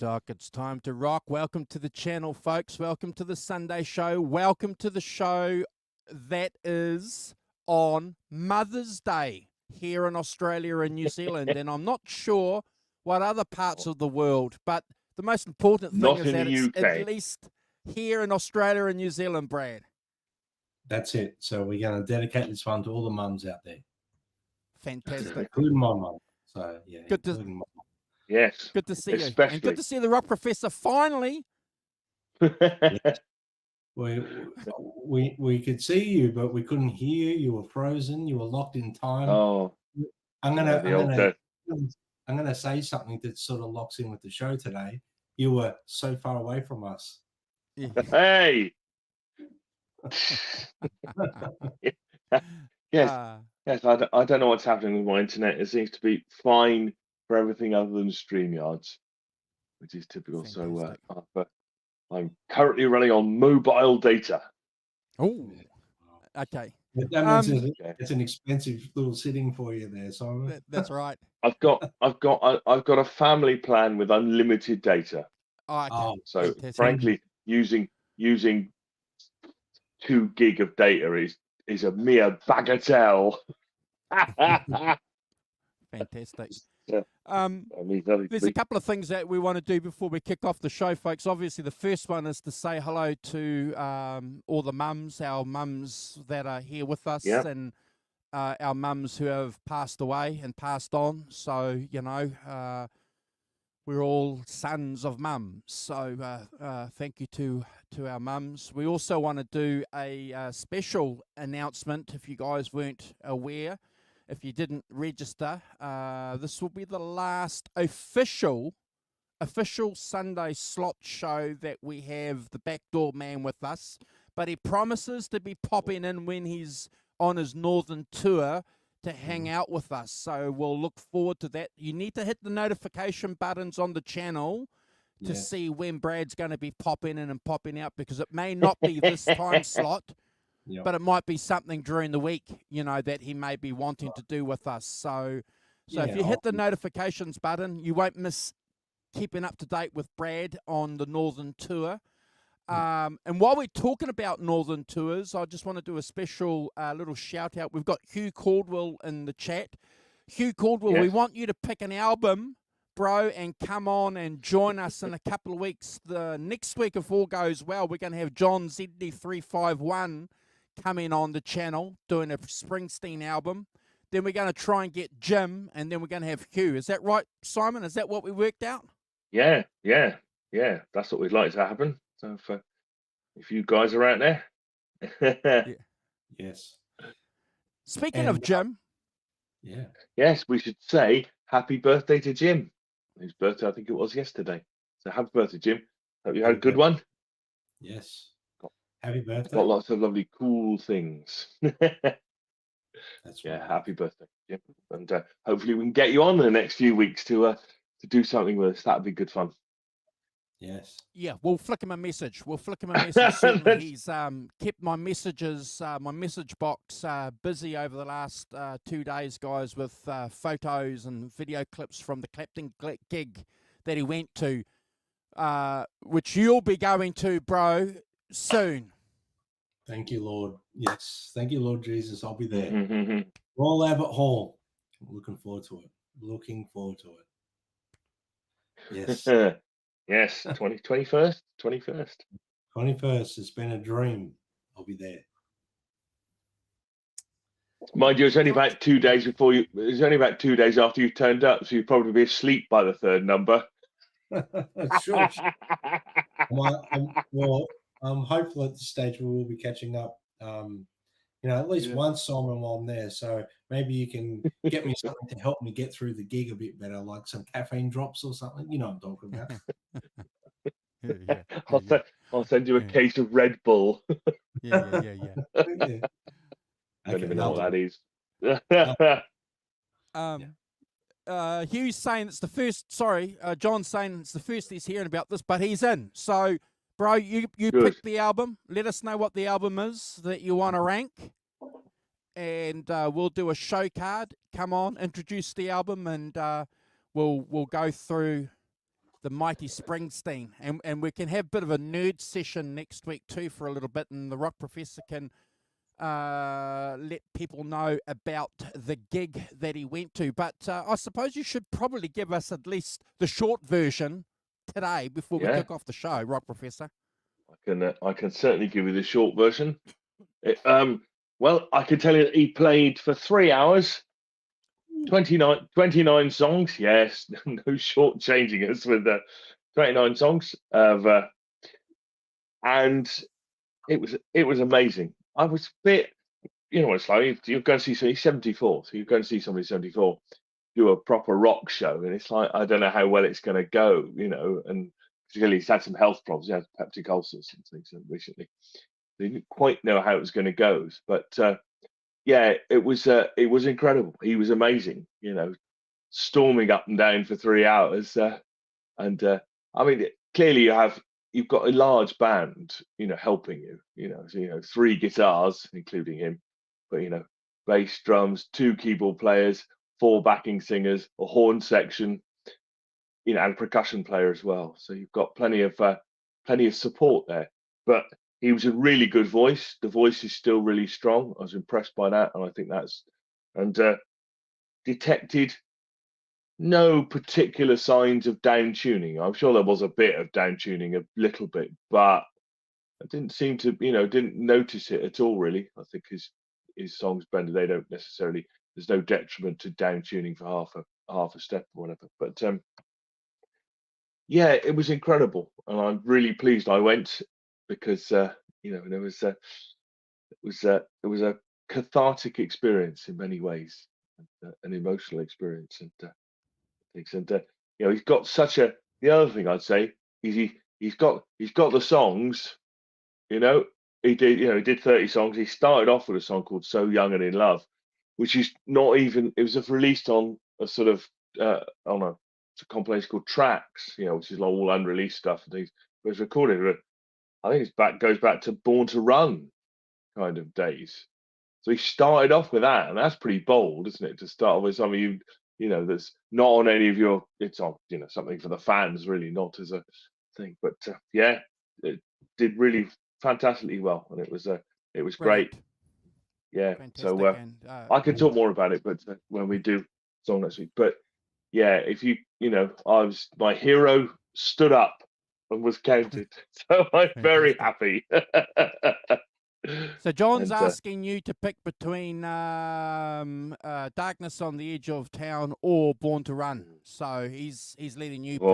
Doc. It's time to rock. Welcome to the channel, folks. Welcome to the Sunday show. Welcome to the show that is on Mother's Day here in Australia and New Zealand. And I'm not sure what other parts of the world, but the most important thing Not is in that the it's UK. at least here in Australia and New Zealand, Brad. That's it. So we're going to dedicate this one to all the mums out there. Fantastic. Including my mum. So, yeah, Good to- including my mum. Yes. Good to see you. Especially. And good to see the Rock Professor finally. We could see you, but we couldn't hear you. You were frozen. You were locked in time. Oh, I'm the old gonna say something that sort of locks in with the show today. You were so far away from us. Hey. Yes. Yes. I don't know what's happening with my internet. It seems to be fine for everything other than StreamYards, which is typical. Fantastic. So I'm currently running on mobile data. Oh, okay. That means it's an expensive little sitting for you there, Simon. That's right. I've got a family plan with unlimited data. Oh, okay. So Fantastic. frankly, using 2 gig of data is a mere bagatelle. Fantastic. Yeah. There's a couple of things that we want to do before we kick off the show, folks. Obviously, the first one is to say hello to all the mums, our mums that are here with us, and our mums who have passed away and passed on. So, you know, we're all sons of mums. So thank you to our mums. We also want to do a special announcement, if you guys weren't aware. If you didn't register, this will be the last official Sunday slot show that we have the Backdoor Man with us. But he promises to be popping in when he's on his northern tour to hang out with us. So we'll look forward to that. You need to hit the notification buttons on the channel to see when Brad's going to be popping in and popping out, because it may not be this time slot. But it might be something during the week, you know, that he may be wanting to do with us. So if you hit the notifications button, you won't miss keeping up to date with Brad on the Northern Tour. And while we're talking about Northern Tours, I just want to do a special little shout out. We've got Hugh Caldwell in the chat. Hugh Caldwell, we want you to pick an album, bro, and come on and join us in a couple of weeks. The next week, if all goes well, we're going to have John ZD351 coming on the channel doing a Springsteen album. Then we're going to try and get Jim, and then we're going to have Hugh. Is that right, Simon? Is that what we worked out? Yeah. That's what we'd like to happen. So if you guys are out there, Yes. Speaking of Jim, yes, we should say happy birthday to Jim, whose birthday I think it was yesterday. So happy birthday, Jim. Hope you had a good one. Yes. Happy birthday. Got lots of lovely, cool things. That's right. Happy birthday, Jim. And hopefully we can get you on in the next few weeks to do something with us. That'd be good fun. Yes. Yeah, we'll flick him a message. Certainly, he's kept my messages, my message box busy over the last 2 days, guys, with photos and video clips from the Clapton gig that he went to, which you'll be going to, bro, soon. Thank you, Lord. Yes. Thank you, Lord Jesus. I'll be there. Royal Albert Hall. I'm looking forward to it. Yes. Yes, 21st. 21st. It's been a dream. I'll be there. Mind you, it's only about 2 days it's only about 2 days after you turned up, so you'll probably be asleep by the third number. Sure. I'm hopeful at this stage we will be catching up. At least once, Simon, while I'm there. So maybe you can get me something to help me get through the gig a bit better, like some caffeine drops or something. You know what I'm talking about. I'll send you a case of Red Bull. Yeah. I don't even know what that is. Hugh's saying it's the first. Sorry, John's saying it's the first he's hearing about this, but he's in. So, bro, you pick the album. Let us know what the album is that you want to rank, and we'll do a show card. Come on, introduce the album, and we'll go through the mighty Springsteen, and we can have a bit of a nerd session next week too for a little bit, and the Rock Professor can let people know about the gig that he went to. But I suppose you should probably give us at least the short version today before we kick off the show, Rock Professor. I can certainly give you the short version. Well, I can tell you that he played for 3 hours, 29 songs. Yes, no shortchanging us with 29 songs of, and it was amazing. I was a bit, you know what it's like. You're going to see, he's 74, so you're going to see somebody 74 do a proper rock show, and it's like, I don't know how well it's going to go, you know, and particularly he's had some health problems. He had peptic ulcers and things recently. They didn't quite know how it was going to go, but yeah, it was incredible. He was amazing, you know, storming up and down for 3 hours, and I mean, clearly you've got a large band, you know, helping you, so, 3 guitars, including him, but bass, drums, 2 keyboard players, 4 backing singers, a horn section, and a percussion player as well. So you've got plenty of support there. But he was a really good voice. The voice is still really strong. I was impressed by that, and I think detected no particular signs of down tuning. I'm sure there was a bit of down tuning, a little bit, but I didn't seem to, didn't notice it at all, really. I think his songs, Brenda, they don't necessarily, there's no detriment to down tuning for half a step or whatever. But yeah, it was incredible, and I'm really pleased I went, because it was a cathartic experience in many ways, an emotional experience, and things. And he's got such a. The other thing I'd say is he's got the songs. He did 30 songs. He started off with a song called "So Young and in Love," which is not even. It was released on a sort of on a compilation called Tracks, which is like all unreleased stuff and things. It was recorded. I think goes back to Born to Run kind of days. So he started off with that, and that's pretty bold, isn't it? To start with something that's not on any of your. It's on something for the fans, really, not as a thing. But yeah, it did really fantastically well, and it was great. Yeah. Fantastic. So I can talk more about it, but when we do song next week. But yeah, if my hero stood up and was counted, so I'm very happy. So John's asking you to pick between Darkness on the Edge of Town or Born to Run. So he's letting you pick.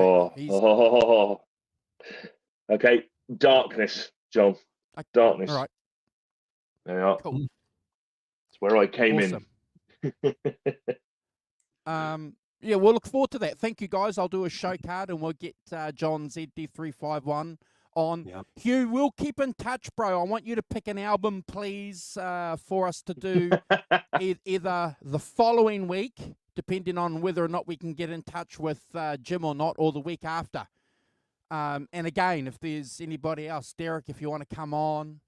Okay, Darkness, John. Darkness. All right. There you are. Cool. That's where I came in. Yeah, we'll look forward to that. Thank you, guys. I'll do a show card, and we'll get John ZD351 on. Yep. Hugh, we'll keep in touch, bro. I want you to pick an album, please, for us to do either the following week, depending on whether or not we can get in touch with Jim or not, or the week after. And again, if there's anybody else, Derek, if you want to come on,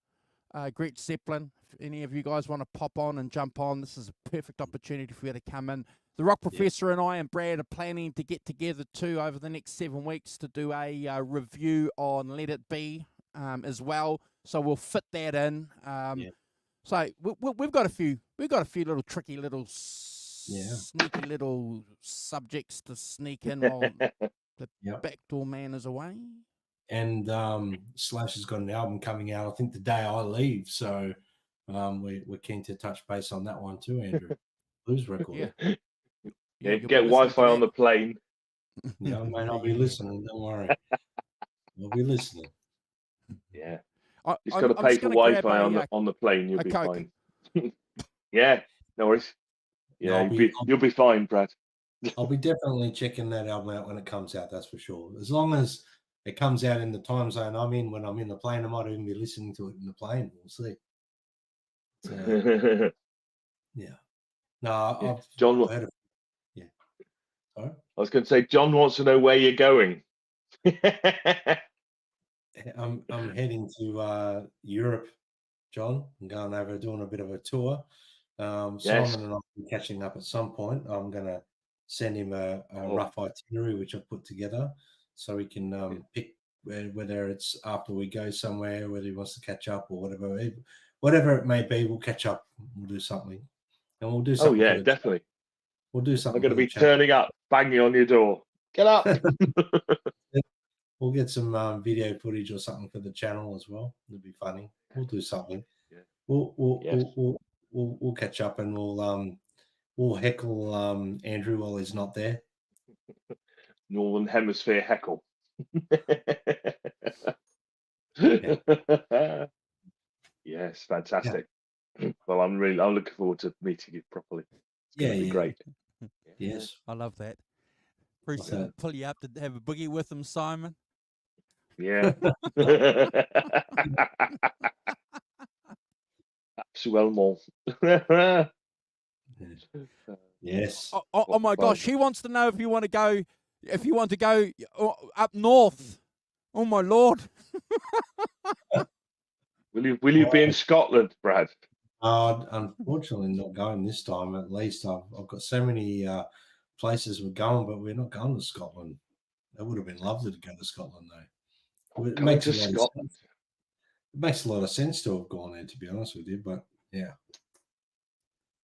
Gretch Zeppelin, if any of you guys want to pop on and jump on, this is a perfect opportunity for you to come in. The Rock Professor and I and Brad are planning to get together too over the next 7 weeks to do a review on Let It Be as well. So we'll fit that in. So we've got a few little tricky little sneaky little subjects to sneak in while the backdoor man is away. And Slash has got an album coming out, I think, the day I leave. So we're keen to touch base on that one too, Andrew. Blues record. Yeah, get Wi-Fi on the plane. Yeah, I may not be listening. Don't worry. We'll be listening. Yeah. Just got to pay for Wi-Fi on the plane. You'll be fine. Yeah, no worries. Yeah, you'll be fine, Brad. I'll be definitely checking that album out when it comes out. That's for sure. As long as it comes out in the time zone I'm in when I'm in the plane, I might even be listening to it in the plane. We'll see. So, yeah. No, John. Yeah. Sorry? I was going to say, John wants to know where you're going. I'm heading to Europe, John. I'm going over doing a bit of a tour. Simon and I will be catching up at some point. I'm going to send him a rough itinerary which I've put together. so we can pick whether it's after we go somewhere, whether he wants to catch up or whatever it may be. We'll catch up. We'll do something, and we'll do something. Oh yeah, definitely. We'll do something. I'm going to be turning up, banging on your door. Get up. We'll get some video footage or something for the channel as well. It'll be funny. We'll do something. Yeah. We'll catch up, and we'll heckle Andrew while he's not there. Northern Hemisphere heckle. Yeah. Yes, fantastic. Yeah. Well, I'm looking forward to meeting you properly. It's going to be great. Yes, I love that. Appreciate pull you up to have a boogie with him, Simon. Yeah. Absolument. Yes. Oh my gosh, he wants to know if you want to go up north. Oh my Lord. Will you be in Scotland, Brad? Unfortunately, not going this time. At least I've got so many places we're going, but we're not going to Scotland. It would have been lovely to go to Scotland, though. It makes a lot of sense to have gone there, to be honest with you. But yeah,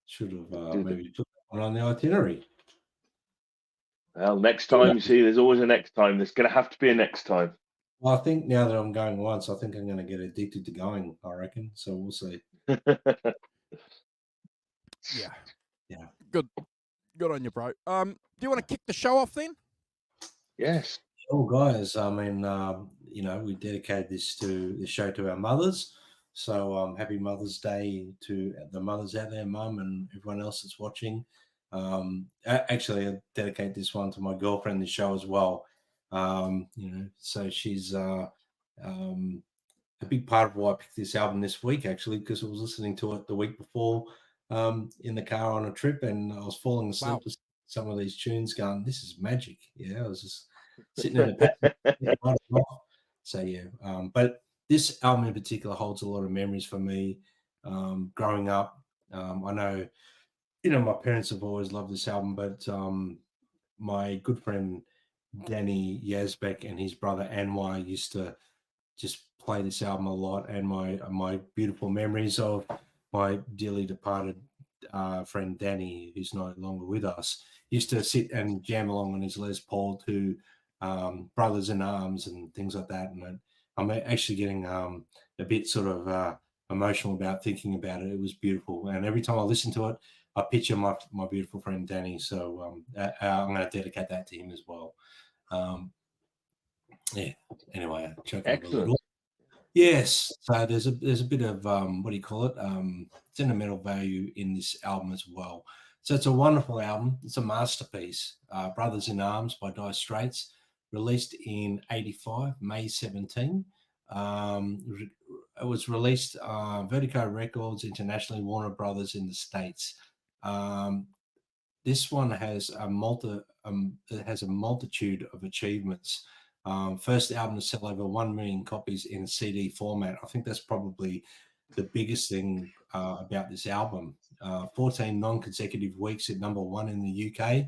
should have maybe put that one on the itinerary. Well, next time, you see, there's always a next time. There's going to have to be a next time. Well, I think now that I'm going once, I think I'm going to get addicted to going, I reckon. So we'll see. Yeah. Good on you, bro. Do you want to kick the show off then? Yes. Oh, guys, I mean, we dedicated this show to our mothers. So happy Mother's Day to the mothers out there, Mum, and everyone else that's watching. Actually, I dedicate this one to my girlfriend, the show as well. So she's a big part of why I picked this album this week, actually, because I was listening to it the week before in the car on a trip, and I was falling asleep with some of these tunes going, this is magic. Yeah, I was just sitting in the passenger. So yeah, but this album in particular holds a lot of memories for me growing up. I know, my parents have always loved this album, but my good friend Danny Yazbek and his brother Anwar used to just play this album a lot, and my beautiful memories of my dearly departed friend Danny, who's no longer with us, used to sit and jam along on his Les Paul to Brothers in Arms and things like that. And I'm actually getting a bit sort of emotional about thinking about it. It was beautiful, and every time I listen to it, I picture my beautiful friend Danny. So I'm going to dedicate that to him as well. Yeah. Anyway, excellent. Yes. So there's a bit of what do you call it? Sentimental value in this album as well. So it's a wonderful album. It's a masterpiece. Brothers in Arms by Dire Straits, released in '85, May 17. It was released Vertigo Records internationally, Warner Brothers in the States. This one has a multitude of achievements. First album to sell over 1 million copies in CD format. I think that's probably the biggest thing about this album. 14 non-consecutive weeks at number 1 in the UK,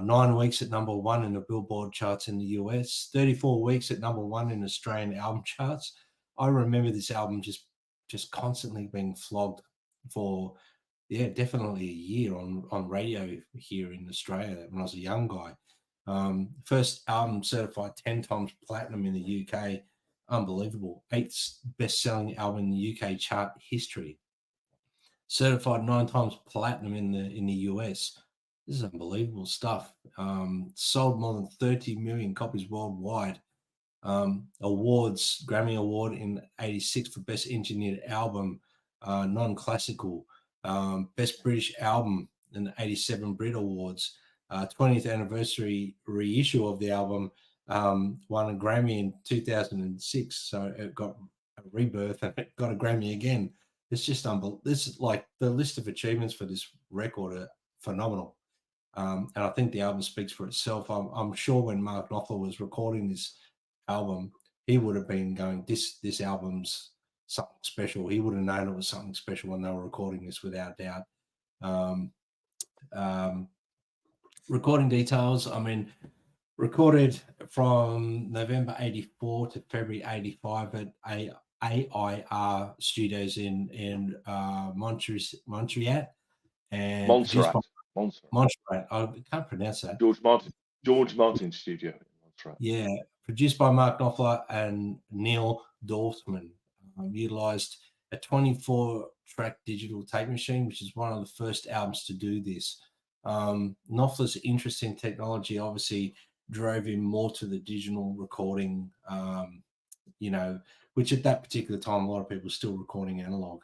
9 weeks at number 1 in the Billboard charts in the US, 34 weeks at number 1 in Australian album charts. I remember this album just constantly being flogged for, definitely a year on radio here in Australia when I was a young guy. First album certified 10 times platinum in the UK. Unbelievable. 8th best-selling album in the UK chart history. Certified 9 times platinum in the US. This is unbelievable stuff. Sold more than 30 million copies worldwide. Awards, Grammy Award in '86 for Best Engineered Album, non-classical. Best British Album in '87 Brit Awards. 20th anniversary reissue of the album, won a Grammy in 2006. So it got a rebirth and it got a Grammy again. It's just unbelievable. This is like the list of achievements for this record are phenomenal. And I think the album speaks for itself. I'm sure when Mark Knopfler was recording this album, he would have been going, this album's something special. He would have known it was something special when they were recording this, without doubt. Recording details, I mean, Recorded from November 84 to February 85 at AIR Studios in Montreal. And Montserrat. Montserrat. I can't pronounce that. George Martin Studio in Montserrat. Yeah, produced by Mark Knopfler and Neil Dorfman. Utilized a 24-track digital tape machine, which is one of the first albums to do this. Knopfler's interest in technology obviously drove him more to the digital recording, which at that particular time, a lot of people were still recording analog,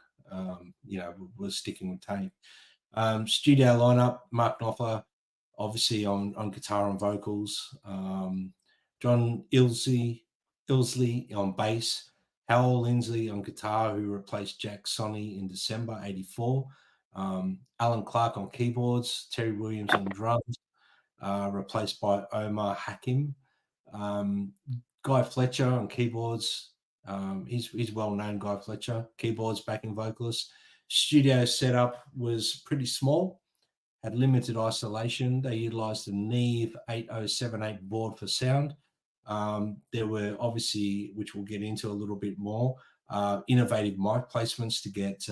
was sticking with tape. Studio lineup, Mark Knopfler, obviously on guitar and vocals, John Ilsley on bass, Howell Lindsley on guitar, who replaced Jack Sonny in December 84, Alan Clark on keyboards, Terry Williams on drums, replaced by Omar Hakim, Guy Fletcher on keyboards. He's well-known, Guy Fletcher, keyboards, backing vocalist. Studio setup was pretty small, had limited isolation. They utilized the Neve 8078 board for sound. There were obviously, which we'll get into a little bit more, innovative mic placements to get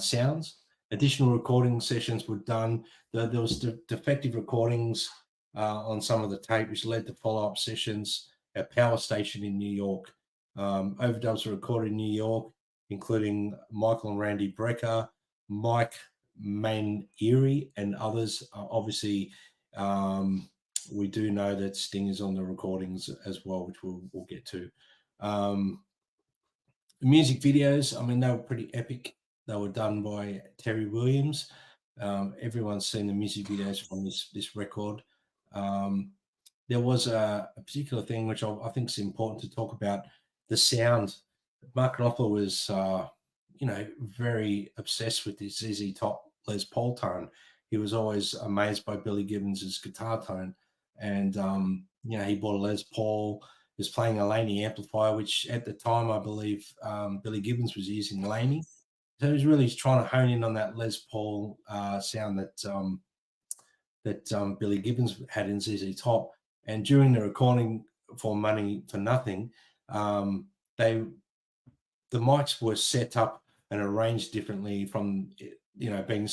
sounds. Additional recording sessions were done. There was defective recordings on some of the tape, which led to follow-up sessions at Power Station in New York. Overdubs were recorded in New York, including Michael and Randy Brecker, Mike Mainieri, and others. Obviously, we do know that Sting is on the recordings as well, which we'll get to. The music videos, I mean, they were pretty epic. They were done by Terry Williams. Everyone's seen the music videos from this record. There was a particular thing which I think is important to talk about, the sound. Mark Knopfler was, very obsessed with this ZZ Top Les Paul tone. He was always amazed by Billy Gibbons's guitar tone. And, he bought a Les Paul, was playing a Laney amplifier, which at the time, I believe Billy Gibbons was using Laney. So he was really trying to hone in on that Les Paul sound that Billy Gibbons had in ZZ Top. And during the recording for Money for Nothing, the mics were set up and arranged differently from, being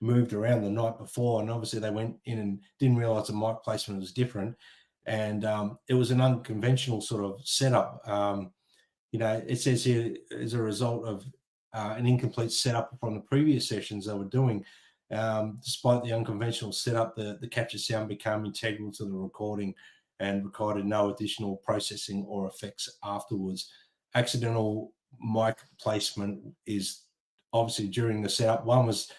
moved around the night before. And obviously they went in and didn't realize the mic placement was different. And it was an unconventional sort of setup. It says here, as a result of an incomplete setup from the previous sessions they were doing, despite the unconventional setup, the captured sound became integral to the recording and required no additional processing or effects afterwards. Accidental mic placement is obviously during the setup. One was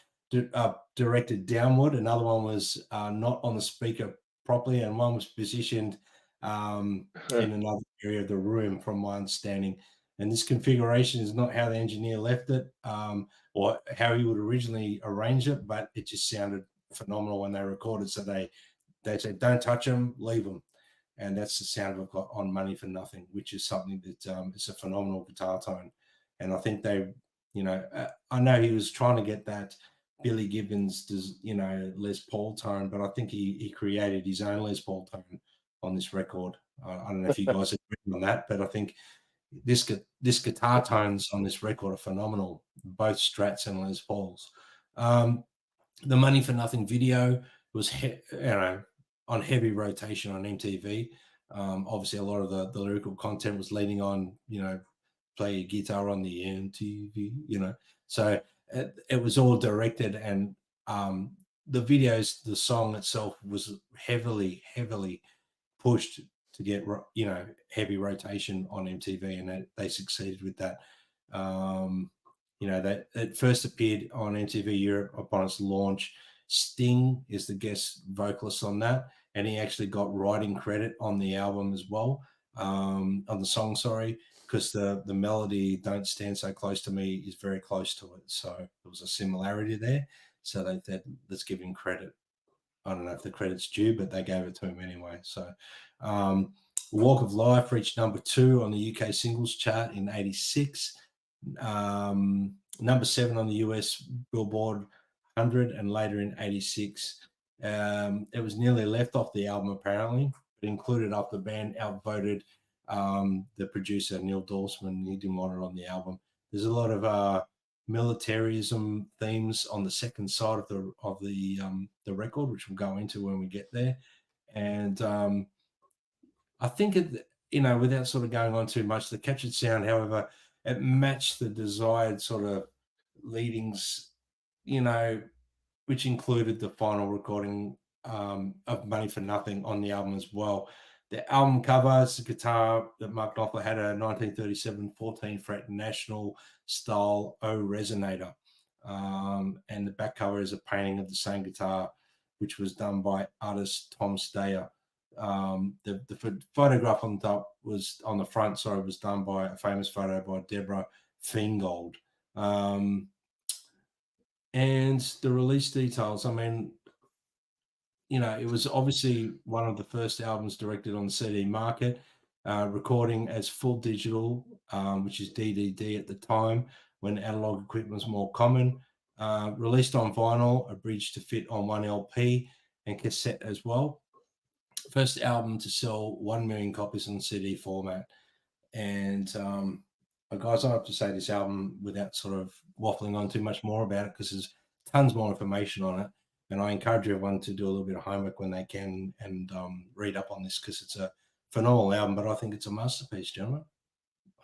directed downward, another one was not on the speaker properly, and one was positioned in another area of the room, from my understanding. And this configuration is not how the engineer left it or how he would originally arrange it, but it just sounded phenomenal when they recorded. So they said, don't touch them, leave them. And that's the sound we've got on Money for Nothing, which is something that is a phenomenal guitar tone. And I think they, I know he was trying to get that Billy Gibbons, Les Paul tone, but I think he created his own Les Paul tone on this record. I don't know if you guys agree on that, but I think this guitar tones on this record are phenomenal, both Strats and Les Pauls. The Money for Nothing video was on heavy rotation on MTV. Obviously, a lot of the lyrical content was leaning on, play your guitar on the MTV, So it was all directed, and the videos, the song itself was heavily pushed to get, heavy rotation on MTV, and they succeeded with that. That it first appeared on MTV Europe upon its launch. Sting is the guest vocalist on that, and he actually got writing credit on the album as well, on the song, because the melody "Don't Stand So Close to Me" is very close to it. So there was a similarity there. So they said, let's give him credit. I don't know if the credit's due, but they gave it to him anyway. So Walk of Life reached number 2 on the UK singles chart in 86, number 7 on the US Billboard 100, and later in 86 It was nearly left off the album apparently, but included after the band outvoted the producer Neil Dorsman. He didn't want it on the album. There's a lot of militarism themes on the second side of the record, which we'll go into when we get there. And I think it, without sort of going on too much, the captured sound, however, it matched the desired sort of leadings, which included the final recording of Money for Nothing on the album as well. The album cover is a guitar that Mark Knopfler had a 1937 14-fret National style O resonator. And the back cover is a painting of the same guitar, which was done by artist Tom Steyer. The photograph on the front was done by a famous photo by Deborah Feingold. And the release details, I mean, it was obviously one of the first albums directed on the CD market, recording as full digital, which is DDD at the time, when analog equipment was more common. Released on vinyl, abridged to fit on 1 LP and cassette as well. First album to sell 1 million copies on CD format. And guys, I have to say this album without sort of waffling on too much more about it, because there's tons more information on it. And I encourage everyone to do a little bit of homework when they can and read up on this, because it's a phenomenal album. But I think it's a masterpiece, gentlemen.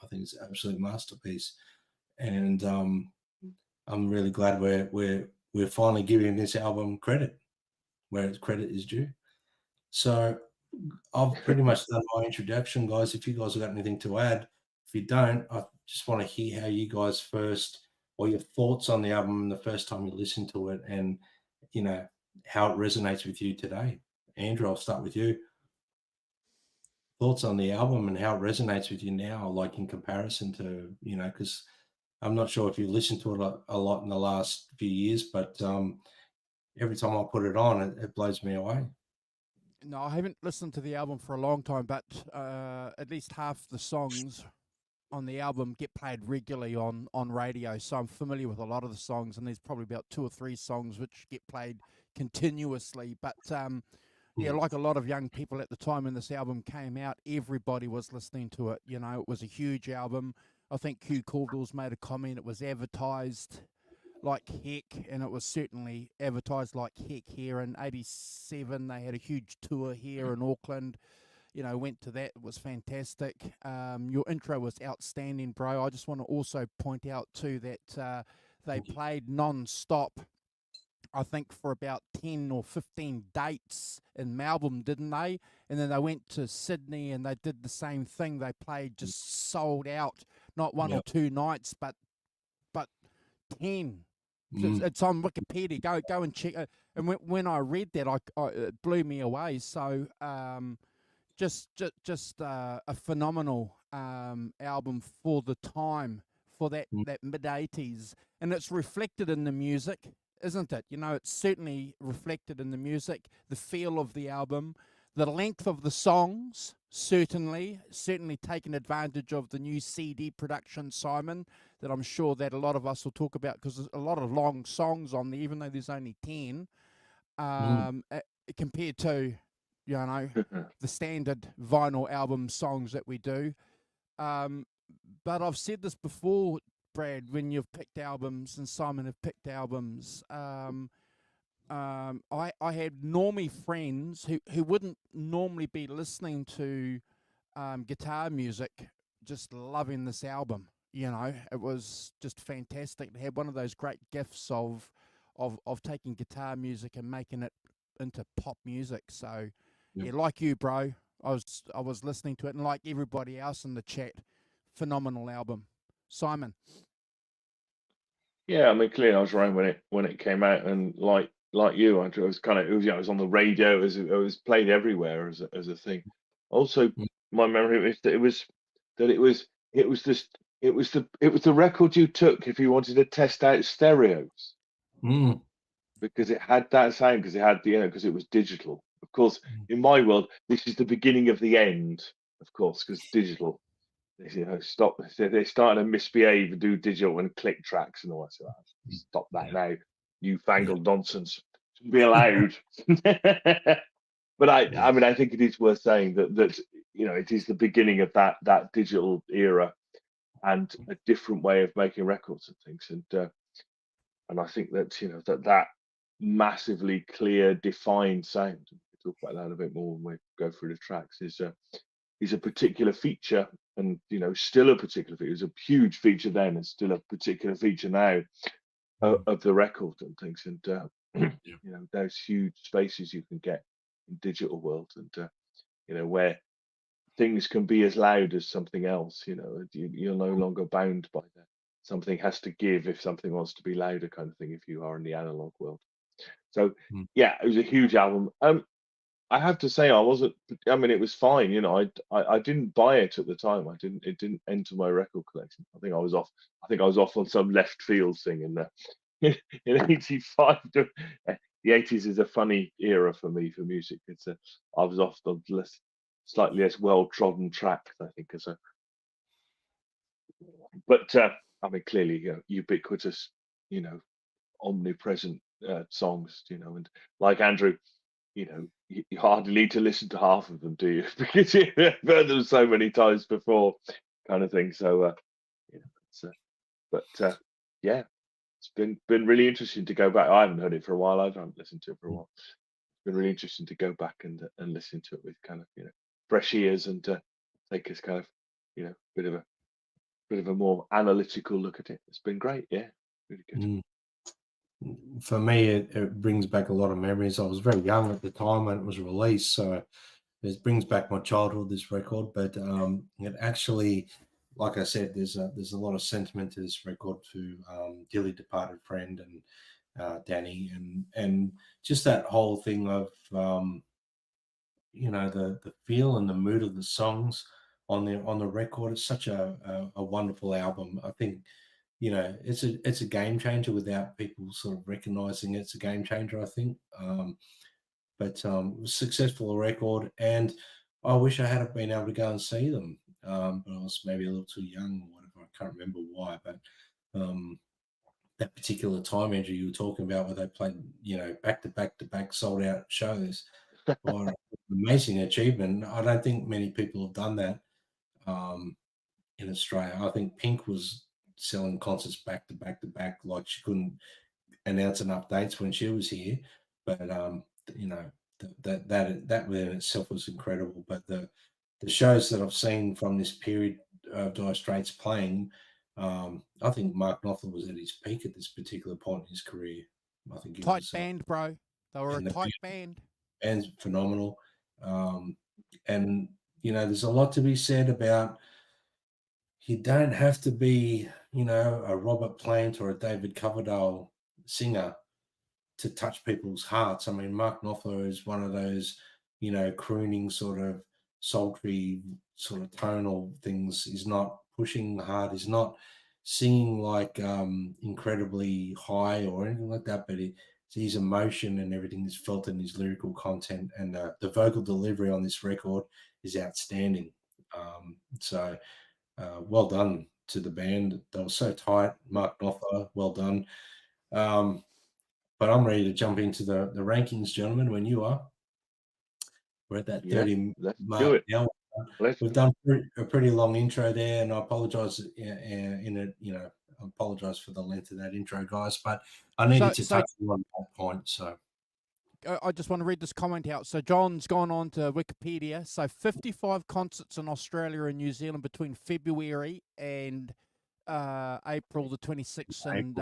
I think it's an absolute masterpiece. And I'm really glad we're finally giving this album credit where its credit is due. So I've pretty much done my introduction, guys. If you guys have got anything to add, if you don't, I just want to hear how you guys your thoughts on the album the first time you listened to it, and how it resonates with you today. Andrew, I'll start with you. Thoughts on the album and how it resonates with you now, like in comparison to, because I'm not sure if you listened to it a lot in the last few years, but every time I put it on, it blows me away. No, I haven't listened to the album for a long time, but at least half the songs on the album get played regularly on radio, so I'm familiar with a lot of the songs, and there's probably about 2 or 3 songs which get played continuously. But yeah, like a lot of young people at the time when this album came out, everybody was listening to it. It was a huge album. I think Hugh Caldwell's made a comment, it was advertised like heck, and it was certainly advertised like heck here. In 87, they had a huge tour here in Auckland. Went to that. It was fantastic. Your intro was outstanding, bro. I just want to also point out too that they played non-stop, I think, for about 10 or 15 dates in Melbourne, didn't they? And then they went to Sydney and they did the same thing. They played just sold out, not 1 or 2 nights, but 10. It's on Wikipedia. Go and check it. And when I read that, it blew me away. So just a phenomenal album for the time, for that mid-80s, and it's reflected in the music, isn't it? It's certainly reflected in the music, the feel of the album, the length of the songs. Certainly taken advantage of the new CD production, Simon, that I'm sure that a lot of us will talk about, because there's a lot of long songs on there, even though there's only 10, compared to, the standard vinyl album songs that we do. But I've said this before, Brad, when you've picked albums and Simon have picked albums, I had normie friends who wouldn't normally be listening to guitar music, just loving this album. It was just fantastic to have one of those great gifts of taking guitar music and making it into pop music. So yeah, like you, bro, I was listening to it, and like everybody else in the chat, phenomenal album. Simon. Yeah, I mean, clearly I was around when it came out, and like you, Andrew, it was on the radio, it was played everywhere as a thing. Also, my memory is that it was the record you took if you wanted to test out stereos, because it had that sound, because it had because it was digital. Of course, in my world, this is the beginning of the end. Of course, because digital. Stop. They're starting to misbehave and do digital and click tracks and all that. So stop that now, newfangled nonsense. be allowed. But I mean, I think it is worth saying that it is the beginning of that digital era and a different way of making records and things. And I think that that massively clear, defined sound. We'll talk about that a bit more when we go through the tracks. Is a particular feature, and still a particular feature. It was a huge feature then, and still a particular feature now of the record and things. And those huge spaces you can get in digital world, and where things can be as loud as something else. You're no longer bound by that. Something has to give if something wants to be louder, kind of thing. If you are in the analog world, so yeah, it was a huge album. I have to say, I wasn't. I mean, it was fine. I didn't buy it at the time. It didn't enter my record collection. I think I was off on some left field thing in '85. The '80s is a funny era for me for music. I was off on slightly less well trodden tracks, I think, but I mean, clearly, ubiquitous, omnipresent songs, and like Andrew, you hardly need to listen to half of them, do you? Because you've heard them so many times before, kind of thing. So, yeah, it's been really interesting to go back. I haven't heard it for a while. I haven't listened to it for a while. It's been really interesting to go back and listen to it with kind of fresh ears and take us kind of bit of a more analytical look at it. It's been great. Yeah, really good. For me, it brings back a lot of memories. I was very young at the time when it was released, so it brings back my childhood, this record. But it actually, like I said, there's a lot of sentiment to this record to dearly departed friend and Danny, and just that whole thing of the feel and the mood of the songs on the record. It's such a wonderful album. I think it's a game changer without people sort of recognizing it's a game changer, I think. But successful record, and I wish I had been able to go and see them, but I was maybe a little too young or whatever. I can't remember why, but that particular time, Andrew, you were talking about where they played, back to back to back sold out shows. Well, amazing achievement. I don't think many people have done that in Australia. I think Pink was selling concerts back to back to back, like she couldn't announce enough dates when she was here. But that within itself was incredible. But the shows that I've seen from this period of Dire Straits playing, I think Mark Knopfler was at his peak at this particular point in his career. I think he tight band, bro. They were a tight band. Band's phenomenal. And there's a lot to be said about you don't have to be, a Robert Plant or a David Coverdale singer to touch people's hearts. I mean, Mark Knopfler is one of those, crooning sort of sultry sort of tonal things. He's not pushing hard. He's not singing like incredibly high or anything like that, but his emotion and everything is felt in his lyrical content, and the vocal delivery on this record is outstanding. So well done to the band. They were so tight. Mark Knopfler, well done. But I'm ready to jump into the rankings, gentlemen, when you are. We're at that 30 mark now. We've done a pretty long intro there, and I apologize I apologize for the length of that intro, guys, but I needed to touch on that point. So I just want to read this comment out. So John's gone on to Wikipedia. So 55 concerts in Australia and New Zealand between February and April the 26th in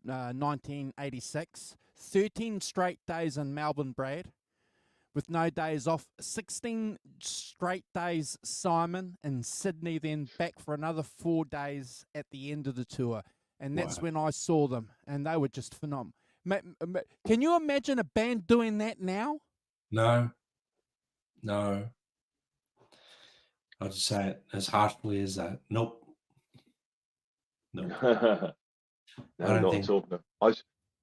1986. 13 straight days in Melbourne, Brad, with no days off. 16 straight days, Simon, in Sydney, then back for another 4 days at the end of the tour. And that's when I saw them, and they were just phenomenal. Can you imagine a band doing that now? No. I'll just say it as harshly as that. Nope. No, not at all. No.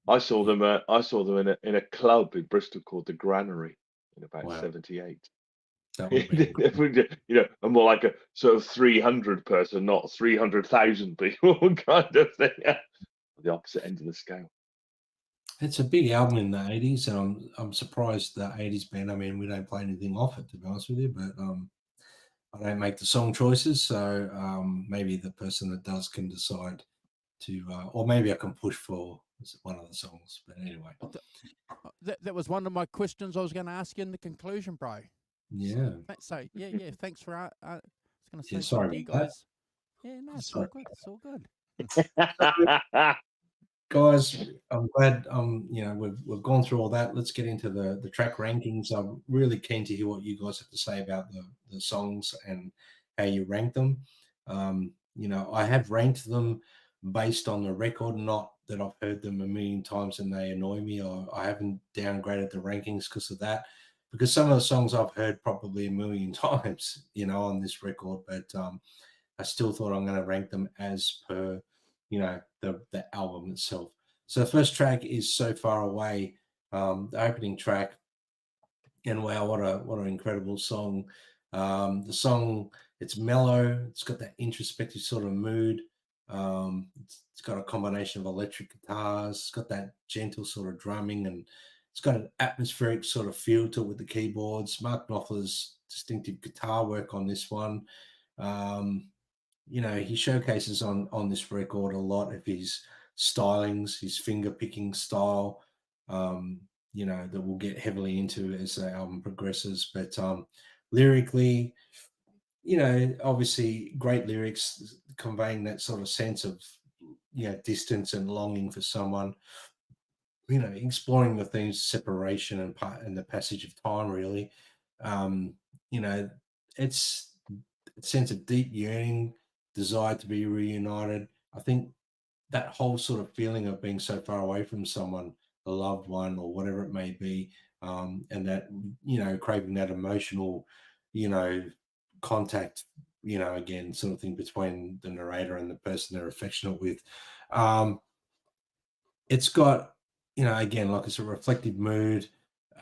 I saw them. I saw them in a club in Bristol called the Granary in about '78. And more like a sort of 300 person, not 300,000 people kind of thing. The opposite end of the scale. It's a big album in the 80s, and I'm surprised the 80s band. I mean, we don't play anything off it, to be honest with you, but I don't make the song choices, so maybe the person that does can decide to, or maybe I can push for one of the songs. But anyway, that was one of my questions I was going to ask you in the conclusion, bro. yeah. So yeah, thanks for. I was going to say Sorry thank you about guys. Yeah, no, it's all Sorry. good. It's all good. Guys, I'm glad we've gone through all that. Let's get into the track rankings. I'm really keen to hear what you guys have to say about the songs and how you rank them. I have ranked them based on the record, not that I've heard them a million times and they annoy me, or I haven't downgraded the rankings because of that. Because some of the songs I've heard probably a million times, on this record, but I still thought I'm going to rank them as per, the album itself. So the first track is So Far Away, the opening track, and wow, what an incredible song. The song, it's mellow, it's got that introspective sort of mood. It's got a combination of electric guitars, it's got that gentle sort of drumming, and it's got an atmospheric sort of feel to it with the keyboards. Mark Knopfler's distinctive guitar work on this one. He showcases on this record a lot of his stylings, his finger picking style, that we'll get heavily into as the album progresses. But lyrically, obviously great lyrics conveying that sort of sense of, distance and longing for someone, exploring the themes of separation and the passage of time, really. You know, it's a sense of deep yearning, desire to be reunited. I think that whole sort of feeling of being so far away from someone, a loved one or whatever it may be, and that, craving that emotional, contact, again, sort of thing between the narrator and the person they're affectionate with. It's got, again, like it's a reflective mood.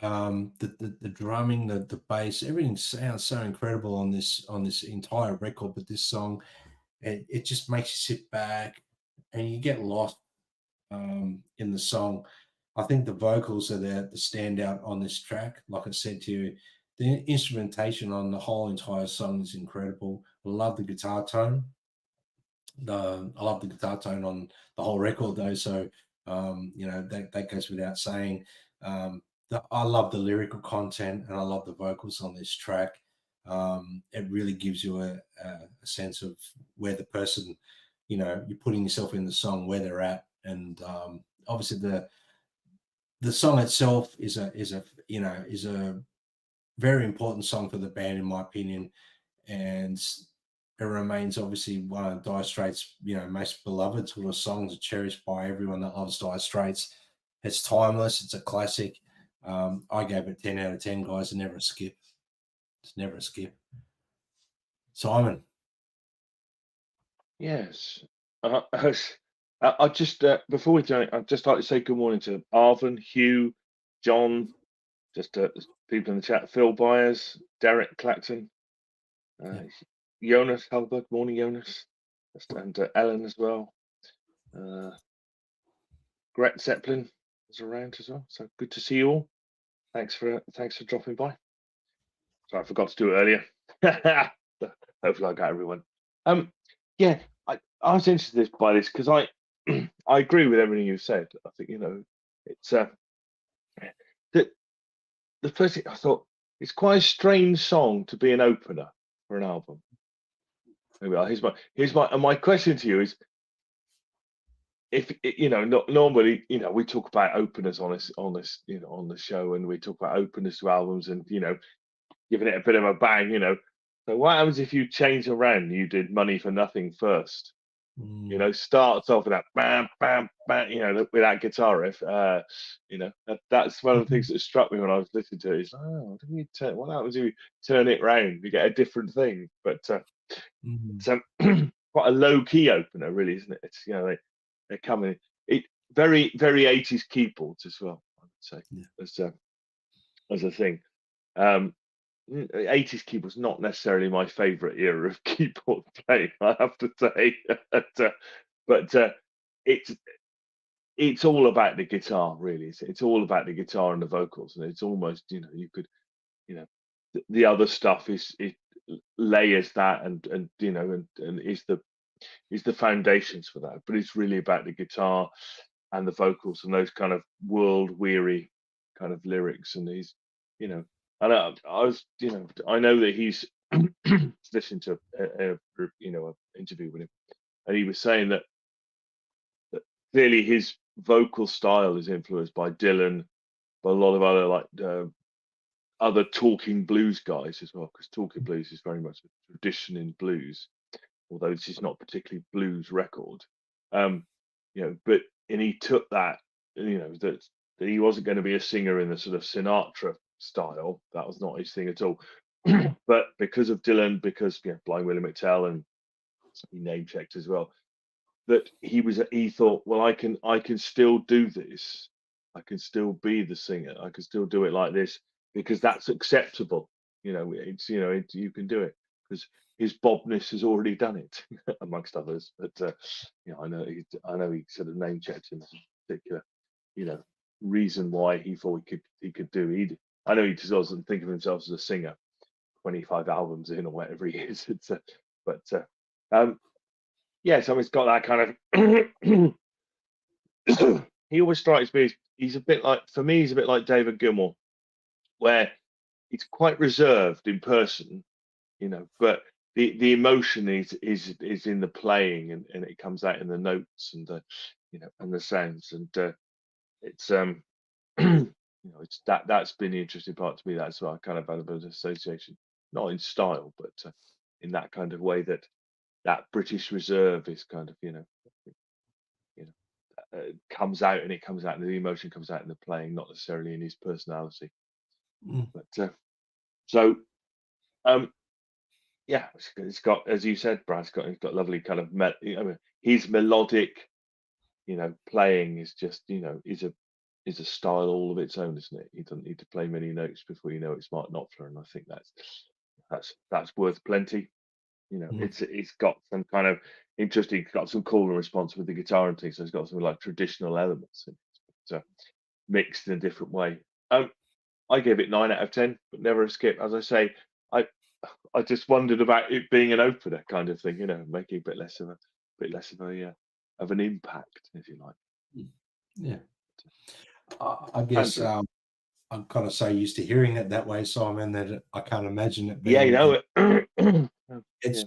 The drumming, the bass, everything sounds so incredible on this entire record. But this song, it just makes you sit back and you get lost in the song. I think the vocals are the standout on this track. Like I said to you, the instrumentation on the whole entire song is incredible. I love the guitar tone. I love the guitar tone on the whole record, though. So that goes without saying. I love the lyrical content and I love the vocals on this track. It really gives you a sense of where the person, you're putting yourself in the song, where they're at, and obviously the song itself is a very important song for the band, in my opinion, and it remains obviously one of Dire Straits, most beloved sort of songs, cherished by everyone that loves Dire Straits. It's timeless. It's a classic. I gave it 10 out of 10, guys. And never a skip. It's never a skip. Simon. Yes. I just before we do it, I'd just like to say good morning to Arvin, Hugh, John, just people in the chat, Phil Byers, Derek Clacton, Jonas Halberg, morning Jonas, and Ellen as well. Gret Zeppelin is around as well, so good to see you all. Thanks for dropping by. Sorry, I forgot to do it earlier. Hopefully I got everyone. Yeah, I was interested by this because I I agree with everything you said. I think it's the first thing I thought, it's quite a strange song to be an opener for an album. Here's my question to you is, if normally we talk about openers on this on the show, and we talk about openers to albums, and giving it a bit of a bang. So what happens if you change around and you did Money for Nothing first? Starts off with that bam, bam, bam, with that guitar riff. That's one of the things that struck me when I was listening to it. Is, what happens if you turn it round? You get a different thing. But it's quite a low key opener, really, isn't it? It's they're coming. It very, very 80s keyboards as well, I would say, as a thing. 80s keyboard's not necessarily my favorite era of keyboard playing, I have to say. But it's it's all about the guitar, really. It's all about the guitar and the vocals, and it's almost, you could, the other stuff it layers that, and is the foundations for that. But it's really about the guitar and the vocals and those kind of world weary kind of lyrics. And he's, and I was, I know that he's listened to a interview with him, and he was saying that clearly his vocal style is influenced by Dylan, by a lot of other other talking blues guys as well, because talking blues is very much a tradition in blues, although this is not a particularly blues record. But he took that, that he wasn't going to be a singer in the sort of Sinatra style. That was not his thing at all. But because of Dylan, because Blind Willie McTell, and he name checked as well, that he thought, well, I can still do this. I can still be the singer. I can still do it like this, because that's acceptable. You can do it, because his Bobness has already done it, amongst others. But I know he sort of name checked in particular, reason why he thought he could do. I know he just doesn't think of himself as a singer 25 albums in or whatever he is. Yeah, so he's got that kind of. He always strikes me as he's a bit like David Gilmour, where he's quite reserved in person, but the emotion is in the playing, and it comes out in the notes and the and the sounds, and it's it's that's been the interesting part to me. That's why I kind of had a bit of association, not in style, but in that kind of way, that British reserve is kind of comes out, and the emotion comes out in the playing, not necessarily in his personality. But so yeah, it's got, as you said, Brad, it's got lovely kind of his melodic playing is just is a style all of its own, isn't it? You don't need to play many notes before you know it's Mark Knopfler, and I think that's worth plenty. It's got some kind of interesting, got some cool response with the guitar and things. So it's got some like traditional elements in it, but, mixed in a different way. I gave it 9 out of 10, but never a skip. As I say, I just wondered about it being an opener kind of thing, making a bit less of an impact, if you like. Yeah, I guess I'm kind of so used to hearing it that way, Simon, that I can't imagine it being. It's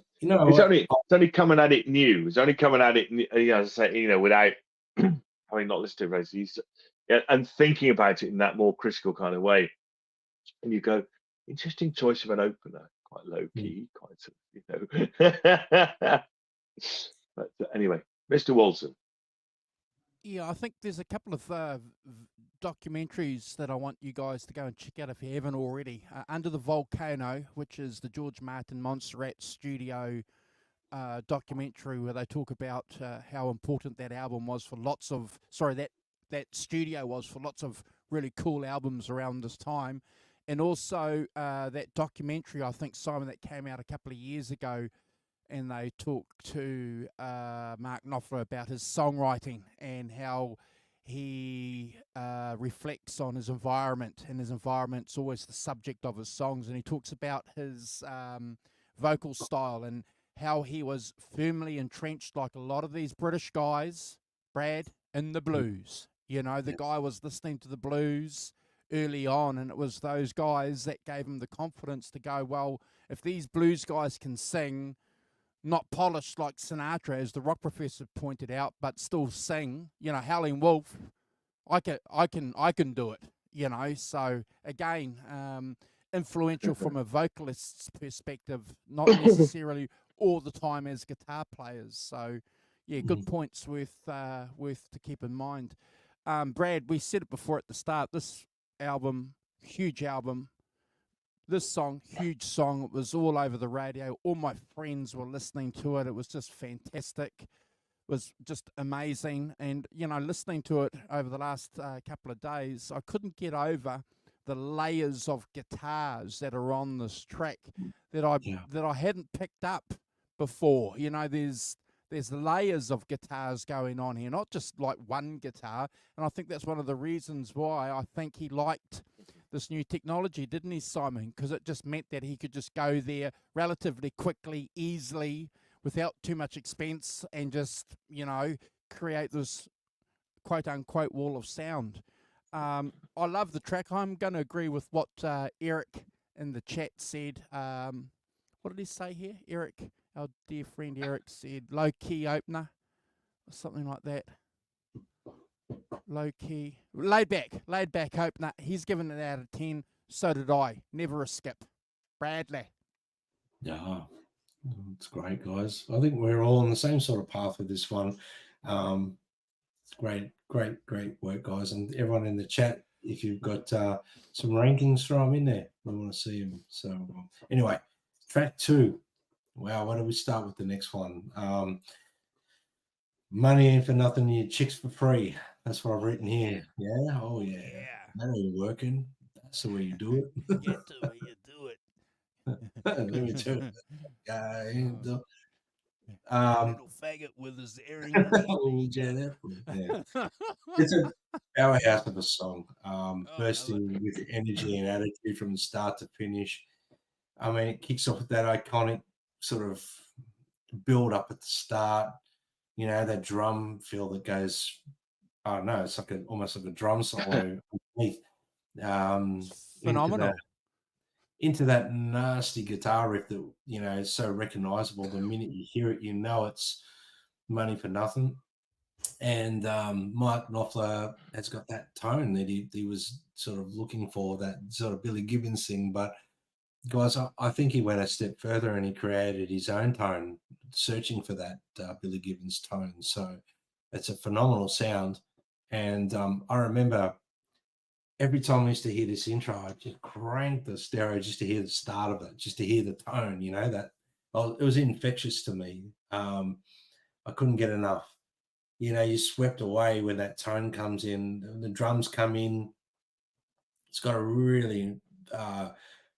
only coming at it new. It's only coming at it, as I say, without having not listened to it, and thinking about it in that more critical kind of way. And you go, interesting choice of an opener, quite low key, quite sort of, But anyway, Mr. Walton. Yeah, I think there's a couple of documentaries that I want you guys to go and check out if you haven't already. Under the Volcano, which is the George Martin Montserrat studio documentary, where they talk about how important that album was for that studio was for lots of really cool albums around this time. And also that documentary, I think, Simon, that came out a couple of years ago, and they talked to Mark Knopfler about his songwriting and how he reflects on his environment, and his environment's always the subject of his songs. And he talks about his vocal style and how he was firmly entrenched, like a lot of these British guys, Brad, in the blues. The guy was listening to the blues early on, and it was those guys that gave him the confidence to go, well, if these blues guys can sing, not polished like Sinatra, as the rock professor pointed out, but still sing, Howling Wolf, I can do it, So again, influential from a vocalist's perspective, not necessarily all the time as guitar players. So yeah, good points worth to keep in mind. Brad, we said it before at the start. This album, huge album. This song, huge song. It was all over the radio. All my friends were listening to it. It was just fantastic. It was just amazing. And, listening to it over the last couple of days, I couldn't get over the layers of guitars that are on this track that I hadn't picked up before. There's there's layers of guitars going on here, not just like one guitar. And I think that's one of the reasons why I think he liked this new technology, didn't he, Simon? Because it just meant that he could just go there relatively quickly, easily, without too much expense, and just, you know, create this quote unquote wall of sound. I love the track. I'm going to agree with what Eric in the chat said. What did he say here? Eric, our dear friend Eric, said low key opener or something like that. Low key, laid back opener. He's given it out of 10. So did I. Never a skip. Bradley. Yeah, it's great, guys. I think we're all on the same sort of path with this one. Great work, guys, and everyone in the chat. If you've got some rankings, throw them in there. We want to see them. So anyway, track 2. Wow, why don't we start with the next one? Money ain't for nothing, you chicks for free. That's what I've written here. Yeah. Oh yeah. That ain't working. That's the way you do it. Get the way you do it. Let me tell you, guy. Little faggot with his earring. Yeah. It's a powerhouse of a song, bursting with energy and attitude from the start to finish. I mean, it kicks off with that iconic sort of build up at the start. You know, that drum feel that goes, I don't know, it's like almost like a drum solo underneath. Phenomenal. Into that nasty guitar riff that, you know, is so recognizable. The minute you hear it, you know it's Money for Nothing. And Mike Knopfler has got that tone that he was sort of looking for, that sort of Billy Gibbons thing. But guys, I think he went a step further and he created his own tone, searching for that Billy Gibbons tone. So it's a phenomenal sound. And I remember every time I used to hear this intro, I just cranked the stereo just to hear the start of it, just to hear the tone, you know, that it was infectious to me. I couldn't get enough. You know, you're swept away when that tone comes in, the drums come in. It's got a really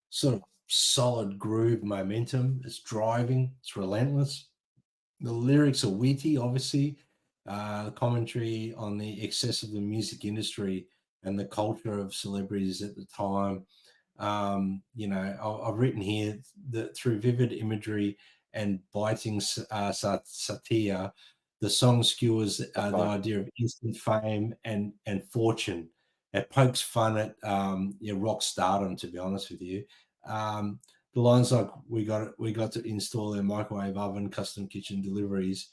sort of solid groove momentum. It's driving, it's relentless. The lyrics are witty, obviously. The commentary on the excess of the music industry and the culture of celebrities at the time. You know, I've written here that through vivid imagery and biting satire, the song skewers the idea of instant fame and fortune. It pokes fun at rock stardom, to be honest with you. The lines like we got to install a microwave oven, custom kitchen deliveries.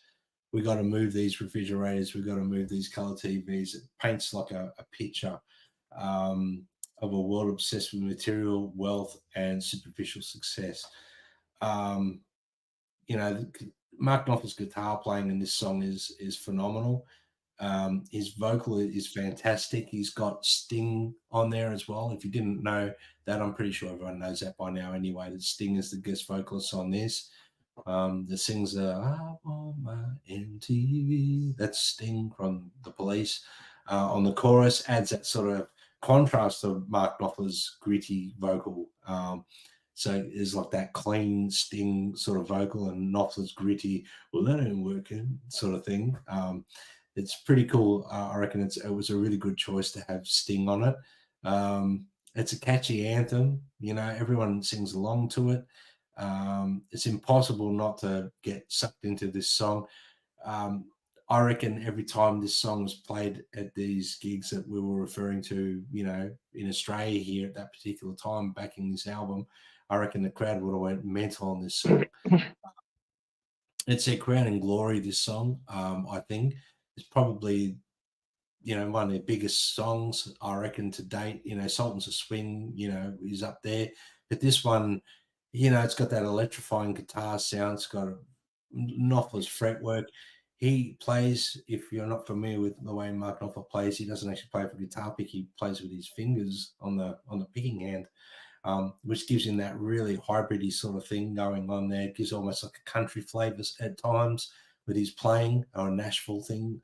We got to move these refrigerators. We got to move these color TVs. It paints like a picture of a world obsessed with material wealth and superficial success. You know, Mark Knopfler's guitar playing in this song is phenomenal. His vocal is fantastic. He's got Sting on there as well. If you didn't know that, I'm pretty sure everyone knows that by now anyway, that Sting is the guest vocalist on this. That sings I want my MTV. That's Sting from The Police. On the chorus, adds that sort of contrast to Mark Knopfler's gritty vocal. So it's like that clean Sting sort of vocal and Knopfler's gritty, well, that ain't working sort of thing. It's pretty cool. I reckon it was a really good choice to have Sting on it. It's a catchy anthem. You know, everyone sings along to it. It's impossible not to get sucked into this song. I reckon every time this song was played at these gigs that we were referring to, you know, in Australia here at that particular time, backing this album, I reckon the crowd would have went mental on this song. It's their crowning glory, this song, I think. It's probably, you know, one of their biggest songs, I reckon, to date. You know, Sultans of Swing, you know, is up there. But this one, you know, it's got that electrifying guitar sound. It's got Knopfler's fretwork. He plays, if you're not familiar with the way Mark Knopfler plays, he doesn't actually play with a guitar pick. He plays with his fingers on the picking hand, which gives him that really hybridy sort of thing going on there. It gives almost like a country flavor at times with his playing, or a Nashville thing.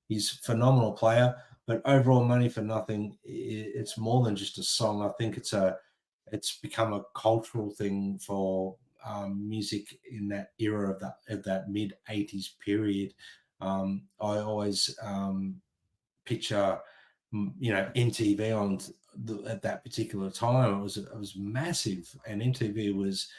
He's a phenomenal player, but overall, Money for Nothing, it's more than just a song. I think it's become a cultural thing for music in that era of that mid 80s period. I always picture, MTV on at that particular time. It was massive, and MTV was,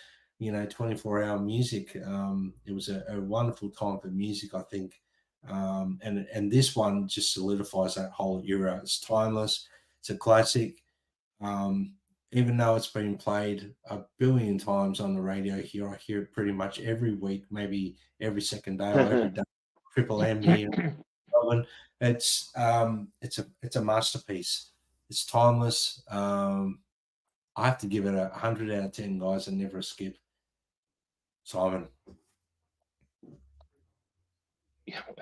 24-hour music. It was a wonderful time for music, I think. And this one just solidifies that whole era. It's timeless. It's a classic. Even though it's been played a billion times on the radio here, I hear it pretty much every week, maybe every second day or every day. Triple M here. It's a masterpiece. It's timeless. I have to give it 100 out of 10, guys, and never a skip. Simon.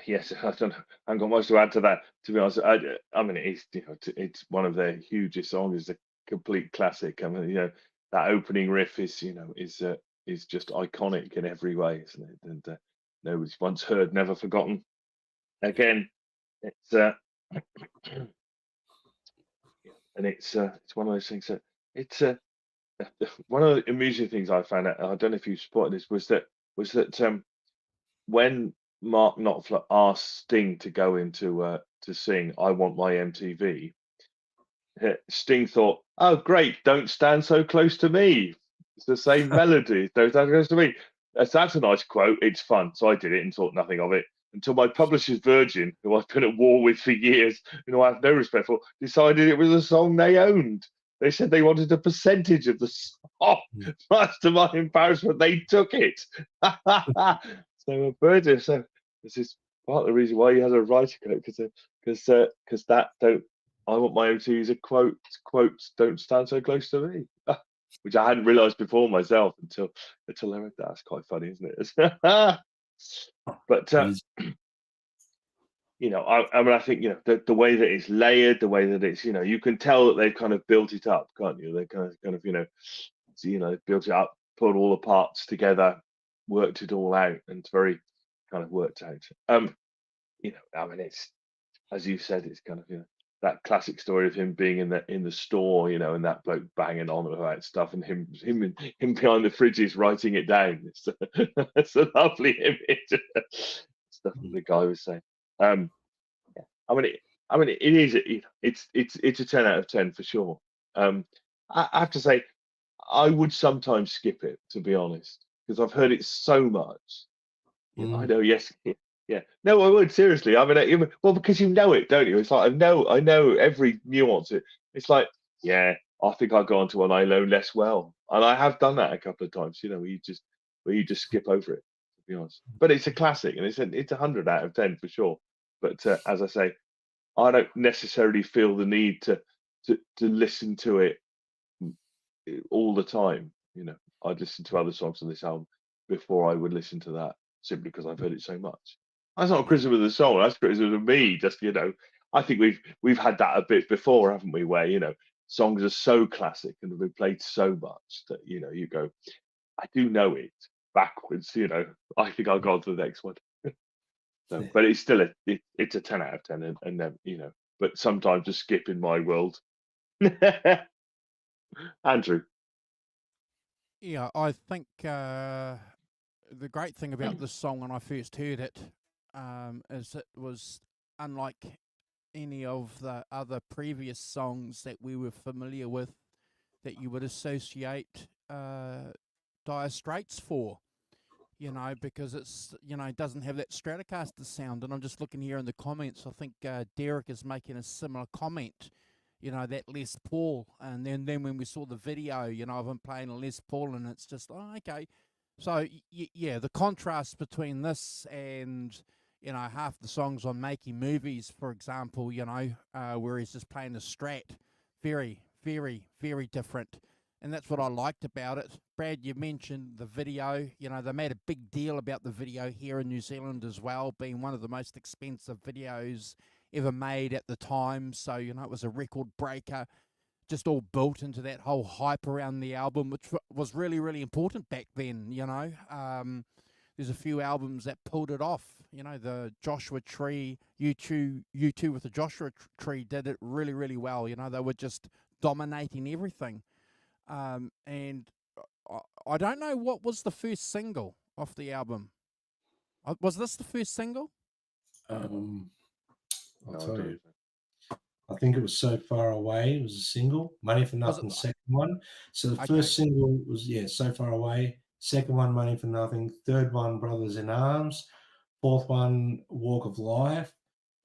Yes, I haven't got much to add to that. To be honest, I mean, it's one of their hugest songs. It's a complete classic. I mean, that opening riff is just iconic in every way, isn't it? And nobody's once heard, never forgotten. Again, it's and it's one of those things that it's one of the amusing things I found out. I don't know if you spotted this, was that when Mark Knopfler asked Sting to go into to sing "I Want My MTV," Sting thought, "Oh, great! Don't stand so close to me." It's the same melody. Don't stand close to me. That's a nice quote. It's fun. So I did it and thought nothing of it until my publisher's Virgin, who I've been at war with for years, I have no respect for, decided it was a song they owned. They said they wanted a percentage of the song. Much to my embarrassment, they took it. So Virgin. So this is part of the reason why he has a writer code, because that don't. I Want My MTV is a quote. Don't stand so close to me. Which I hadn't realised before myself until I read that. That's quite funny, isn't it? But I mean, I think the way that it's layered, the way that it's you can tell that they've kind of built it up, can't you? They kind of built it up, put all the parts together, worked it all out, and it's very kind of worked out. I mean, it's, as you said, it's kind of that classic story of him being in the store, and that bloke banging on about stuff, and him behind the fridges writing it down. It's a lovely image. Stuff the guy was saying. Yeah. I mean, it is. It's a 10 out of 10 for sure. I have to say, I would sometimes skip it, to be honest, because I've heard it so much. I know. Yes. Yeah. No, I would, seriously. I mean, well, because you know it, don't you? It's like I know every nuance. It's like, yeah, I think I've gone to one I know less well, and I have done that a couple of times. Where you just skip over it, to be honest. But it's a classic, and it's 100 out of 10 for sure. But as I say, I don't necessarily feel the need to listen to it all the time. I'd listen to other songs on this album before I would listen to that, simply because I've heard it so much. That's not criticism of the song. That's criticism of me. Just I think we've had that a bit before, haven't we? Where songs are so classic and have been played so much that you go, I do know it backwards. I think I'll go on to the next one. So, but it's still it's a 10 out of 10, and then but sometimes a skip in my world. Andrew. Yeah, I think the great thing about this song when I first heard it is it was unlike any of the other previous songs that we were familiar with that you would associate Dire Straits for. Because it's, it doesn't have that Stratocaster sound. And I'm just looking here in the comments. I think Derek is making a similar comment, that Les Paul. And then when we saw the video, of him playing a Les Paul, and it's just, oh, okay. So, yeah, the contrast between this and, half the songs on Making Movies, for example, where he's just playing a Strat, very, very, very different. And that's what I liked about it. Brad, you mentioned the video. They made a big deal about the video here in New Zealand as well, being one of the most expensive videos ever made at the time. So, it was a record breaker, just all built into that whole hype around the album, which was really, really important back then, There's a few albums that pulled it off. The Joshua Tree, U2 with the Joshua Tree did it really, really well. They were just dominating everything. And I don't know what was the first single off the album. Was this the first single? I'll No, I tell don't you. know. I think it was So Far Away. It was a single. Money for Was it? Nothing, second one. So the Okay. first single was, So Far Away. Second one, Money for Nothing. Third one, Brothers in Arms. Fourth one, Walk of Life.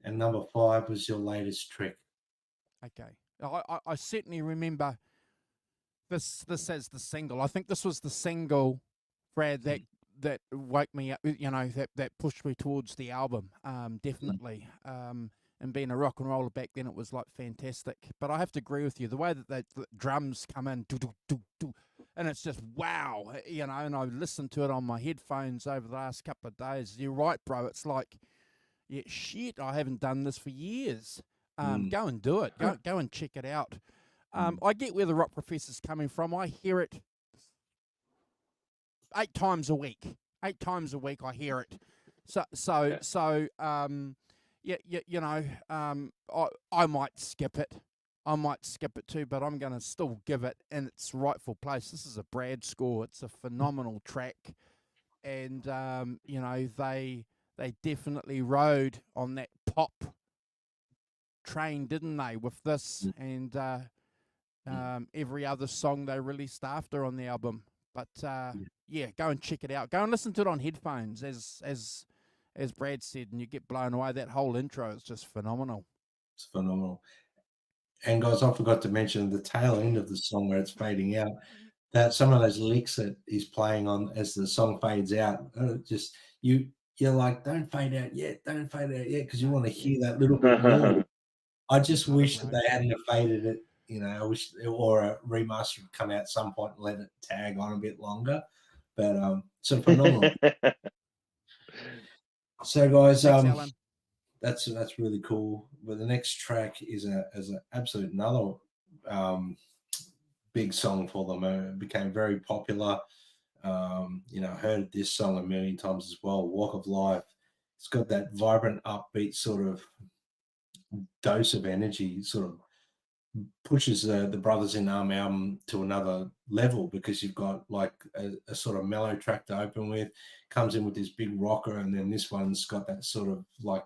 And number 5 was Your Latest Trick. Okay. I certainly remember this as the single. I think this was the single, Brad, that woke me up, you know, that pushed me towards the album. Definitely. And being a rock and roller back then, it was like fantastic. But I have to agree with you. The way that the drums come in, do, do, do, do, and it's just wow, you know. And I listened to it on my headphones over the last couple of days. You're right, bro. It's like, yeah, shit. I haven't done this for years. Go and do it. Go and check it out. I get where the rock professor's coming from. I hear it 8 times a week. 8 times a week I hear it. You know, I might skip it. I might skip it too, but I'm going to still give it in its rightful place. This is a Brad score. It's a phenomenal track. And, you know, they definitely rode on that pop train, didn't they, with this and every other song they released after on the album. But yeah, go and check it out. Go and listen to it on headphones, as Brad said, and you get blown away. That whole intro is just phenomenal. It's phenomenal. And guys, I forgot to mention the tail end of the song where it's fading out. That some of those licks that he's playing on as the song fades out, just you're like, don't fade out yet, because you want to hear that little bit more. I just wish that they hadn't have faded it. You know, I wish, or a remaster would come out at some point and let it tag on a bit longer. But so phenomenal. So guys, Thanks, that's really cool. But the next track is an absolute another big song for them. It became very popular. You know, I heard this song a million times as well. Walk of Life. It's got that vibrant, upbeat sort of dose of energy, sort of pushes the Brothers in Arm album to another level, because you've got like a sort of mellow track to open with, comes in with this big rocker, and then this one's got that sort of like,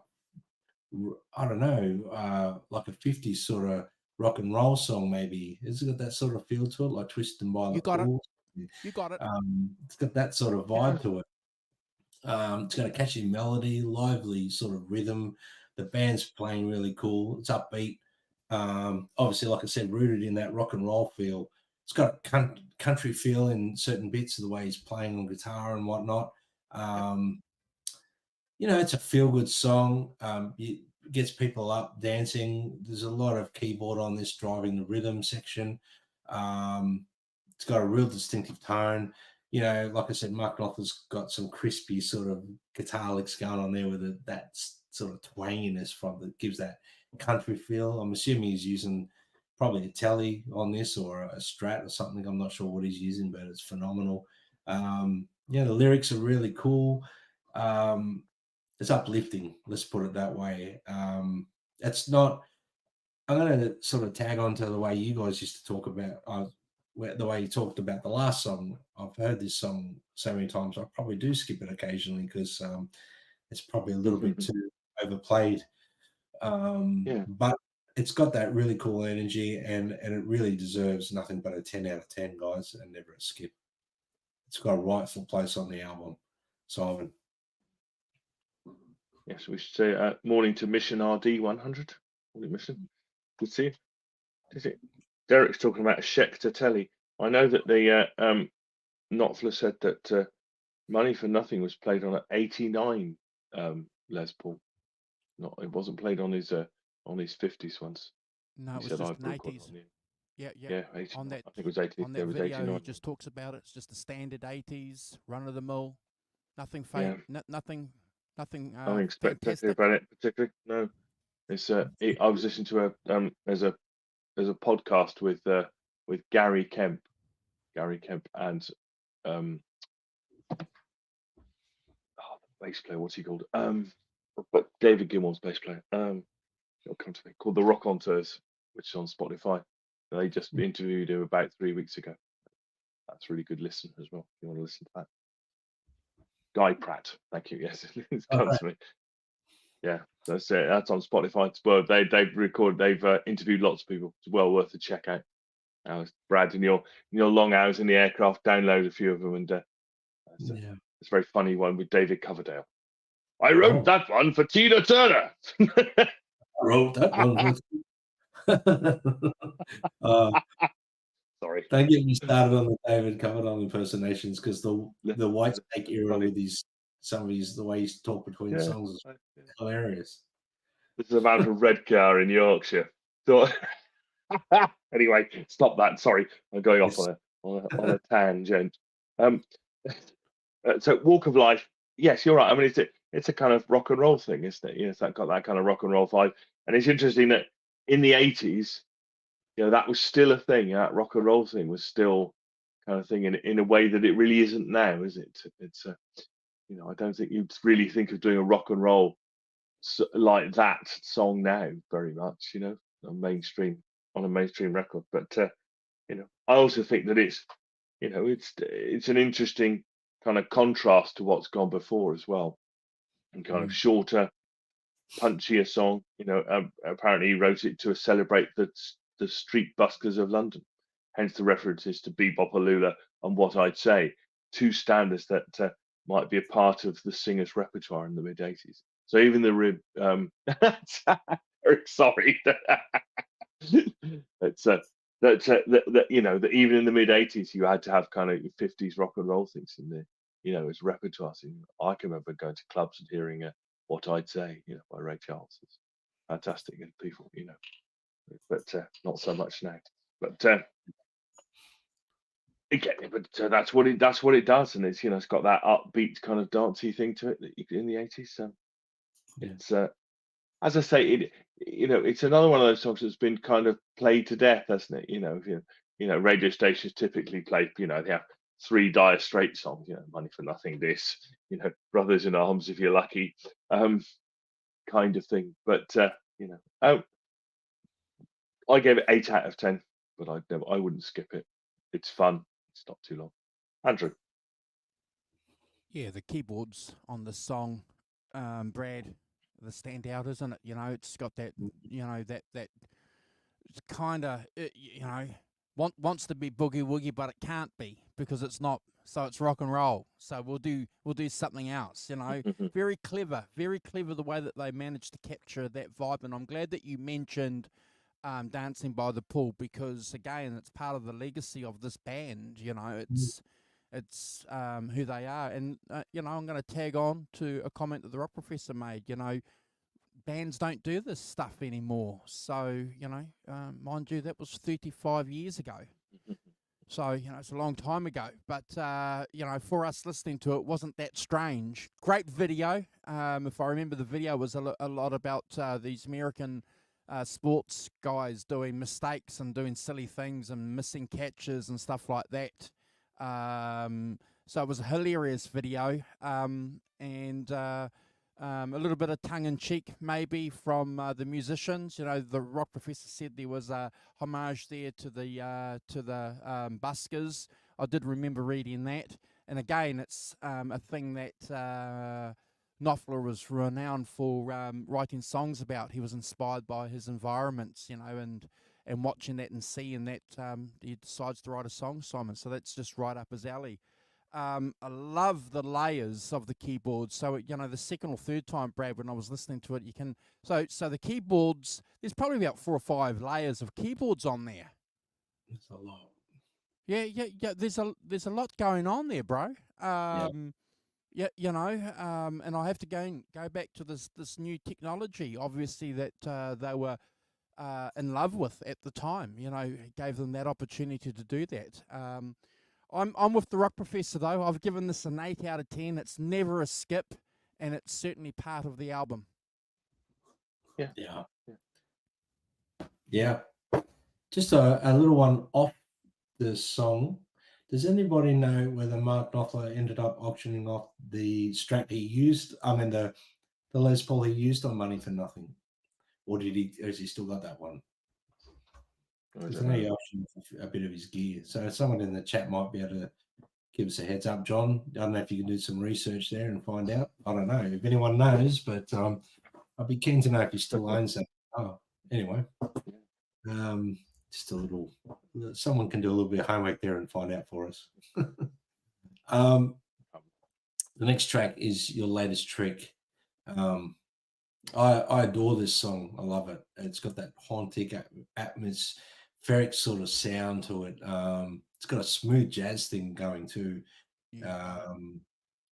I don't know, like a 50s sort of rock and roll song maybe. It's got that sort of feel to it, like Twisted by the Pool. You got it. It's got that sort of vibe to it. It's got a catchy melody, lively sort of rhythm. The band's playing really cool. It's upbeat. Obviously, like I said, rooted in that rock and roll feel. It's got a country feel in certain bits of the way he's playing on guitar and whatnot. You know, it's a feel-good song. It gets people up dancing. There's a lot of keyboard on this, driving the rhythm section. It's got a real distinctive tone. You know, like I said, Mark Knopfler's got some crispy sort of guitar licks going on there with that sort of twanginess from that gives that country feel. I'm assuming he's using probably a telly on this, or a Strat or something. I'm not sure what he's using, but it's phenomenal. Yeah, the lyrics are really cool. It's uplifting, let's put it that way. It's not. I'm going to sort of tag on to the way you guys used to talk about the way you talked about the last song. I've heard this song so many times, I probably do skip it occasionally because it's probably a little bit too overplayed. But it's got that really cool energy, and it really deserves nothing but a 10 out of 10, guys, and never a skip. It's got a rightful place on the album. Simon. Yes, we should say morning to Mission RD 100. Morning, Mission. Good to see you. Is it? Derek's talking about a Schecter telly. I know that the Knopfler said that Money for Nothing was played on an 89 Les Paul. It wasn't played on his 50s ones. No, it was just an 80s. Yeah. 80, on that, I think it was 80. On that was video, 89. he just talks about it. It's just a standard 80s, run of the mill, nothing fake, nothing spectacular about it, particularly. No, it's I was listening to as a podcast with Gary Kemp, and the bass player. What's he called? But David Gilmour's bass player. It'll come to me. Called The Rock-Onteurs, which is on Spotify. They just interviewed him about 3 weeks ago. That's really good listen as well. If you want to listen to that. Guy Pratt, thank you. Yes, it's come to me. Yeah, that's it. That's on Spotify. Well, they've interviewed lots of people. It's well worth a check out. Brad, in your long hours in the aircraft, download a few of them, and it's a very funny one with David Coverdale. I wrote that one for Tina Turner. I wrote that one for. Sorry. Don't get me started on the David Coverdale impersonations, because the White Snake era with the way he's talked between songs is hilarious. This is a man from Redcar in Yorkshire. So, anyway, stop that. Sorry, I'm going off on a tangent. So Walk of Life. Yes, you're right. I mean, it's a kind of rock and roll thing, isn't it? It's got that kind of rock and roll vibe. And it's interesting that in the 80s, that was still a thing. That rock and roll thing was still kind of thing in a way that it really isn't now, is it? It's I don't think you'd really think of doing a rock and roll like that song now very much, on a mainstream record. But I also think that it's an interesting kind of contrast to what's gone before as well, and kind of shorter, punchier song. Apparently he wrote it to celebrate the street buskers of London, hence the references to Bebopalula and What I'd Say, two standards that might be a part of the singer's repertoire in the mid 80s. So even Eric, sorry, it's that even in the mid 80s you had to have kind of 50s rock and roll things in there, as repertoire. So I can remember going to clubs and hearing What I'd Say, by Ray Charles. It's fantastic, and people, but not so much now. But again, that's what it does, and it's got that upbeat kind of dancey thing to it that you in the 80s. So it's as I say, it's another one of those songs that's been kind of played to death, hasn't it? Radio stations typically play, they have 3 Dire Straits songs, Money for Nothing, this, Brothers in Arms if you're lucky, kind of thing. But I gave it 8 out of 10, but I wouldn't skip it. It's fun. It's not too long. Andrew. Yeah, the keyboards on the song, Brad, the standout, isn't it? It's got that, that kind of, wants to be boogie woogie, but it can't be because it's not. So it's rock and roll. So we'll do something else. Very clever the way that they managed to capture that vibe. And I'm glad that you mentioned Dancing by the Pool, because again, it's part of the legacy of this band. It's who they are. And I'm going to tag on to a comment that the rock professor made. Bands don't do this stuff anymore. So mind you, that was 35 years ago. So it's a long time ago. But for us listening to it, wasn't that strange. Great video. If I remember, the video was a lot about these American sports guys doing mistakes and doing silly things and missing catches and stuff like that. So it was a hilarious video, and a little bit of tongue-in-cheek maybe from the musicians. The rock professor said there was a homage there to the buskers. I did remember reading that, and again, it's a thing that Knopfler was renowned for writing songs about. He was inspired by his environments, and watching that and seeing that, he decides to write a song, Simon. So that's just right up his alley. I love the layers of the keyboards. So, the second or third time, Brad, when I was listening to it, you can... So the keyboards, there's probably about 4 or 5 layers of keyboards on there. That's a lot. Yeah. There's a lot going on there, bro. Yeah, and I have to go back to this new technology, obviously, that they were in love with at the time. Gave them that opportunity to do that. I'm with the rock professor though. I've given this an 8 out of 10. It's never a skip, and it's certainly part of the album. Yeah. Just a little one off the song. Does anybody know whether Mark Knopfler ended up auctioning off the Strat he used? I mean, the Les Paul he used on Money for Nothing, or has he still got that one? Because I know you auctioned a bit of his gear. So someone in the chat might be able to give us a heads up, John. I don't know if you can do some research there and find out. I don't know if anyone knows, but I'd be keen to know if he still owns that. Oh, anyway. Just a little, someone can do a little bit of homework there and find out for us. The next track is your latest trick. I adore this song. I love it. It's got that haunting, atmospheric sort of sound to it. It's got a smooth jazz thing going too.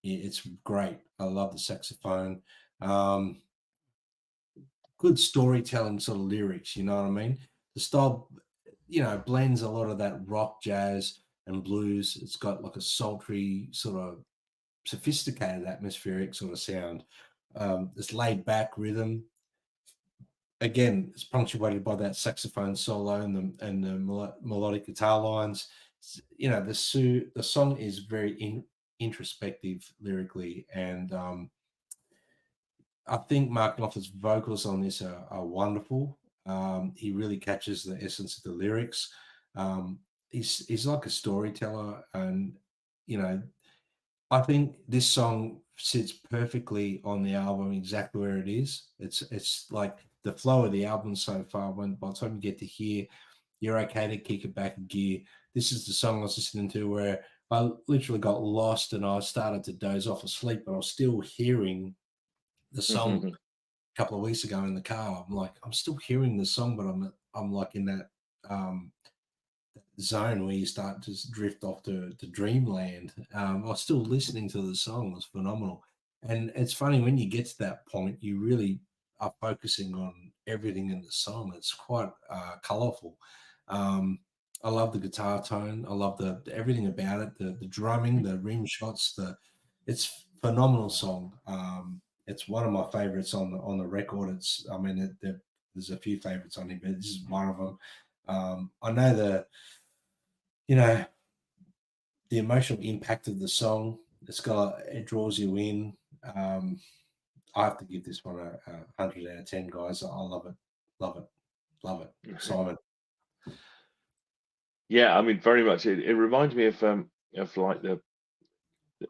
It's great. I love the saxophone. Good storytelling sort of lyrics, you know what I mean? The style, blends a lot of that rock, jazz, and blues. It's got like a sultry, sort of sophisticated, atmospheric sort of sound. This laid back rhythm. Again, it's punctuated by that saxophone solo and the melodic guitar lines. The song is very introspective lyrically, and I think Mark Knopfler's vocals on this are wonderful. He really catches the essence of the lyrics. He's like a storyteller, and I think this song sits perfectly on the album exactly where it is. It's like the flow of the album so far. By the time you get to here, you're okay to kick it back a gear. This is the song I was listening to where I literally got lost and I started to doze off asleep, but I was still hearing the song a couple of weeks ago in the car. I'm like, I'm still hearing the song, but I'm like in that zone where you start to drift off to dreamland. I was still listening to the song. It was phenomenal. And it's funny, when you get to that point, you really are focusing on everything in the song. It's quite colorful. I love the guitar tone. I love everything about it, the drumming, the rim shots. It's phenomenal song. It's one of my favorites on the record. There's a few favorites on it, but this is one of them. I know the emotional impact of the song. It draws you in. I have to give this one a 100 out of 10, guys. I love it. Simon. Yeah, I mean, very much. It reminds me of like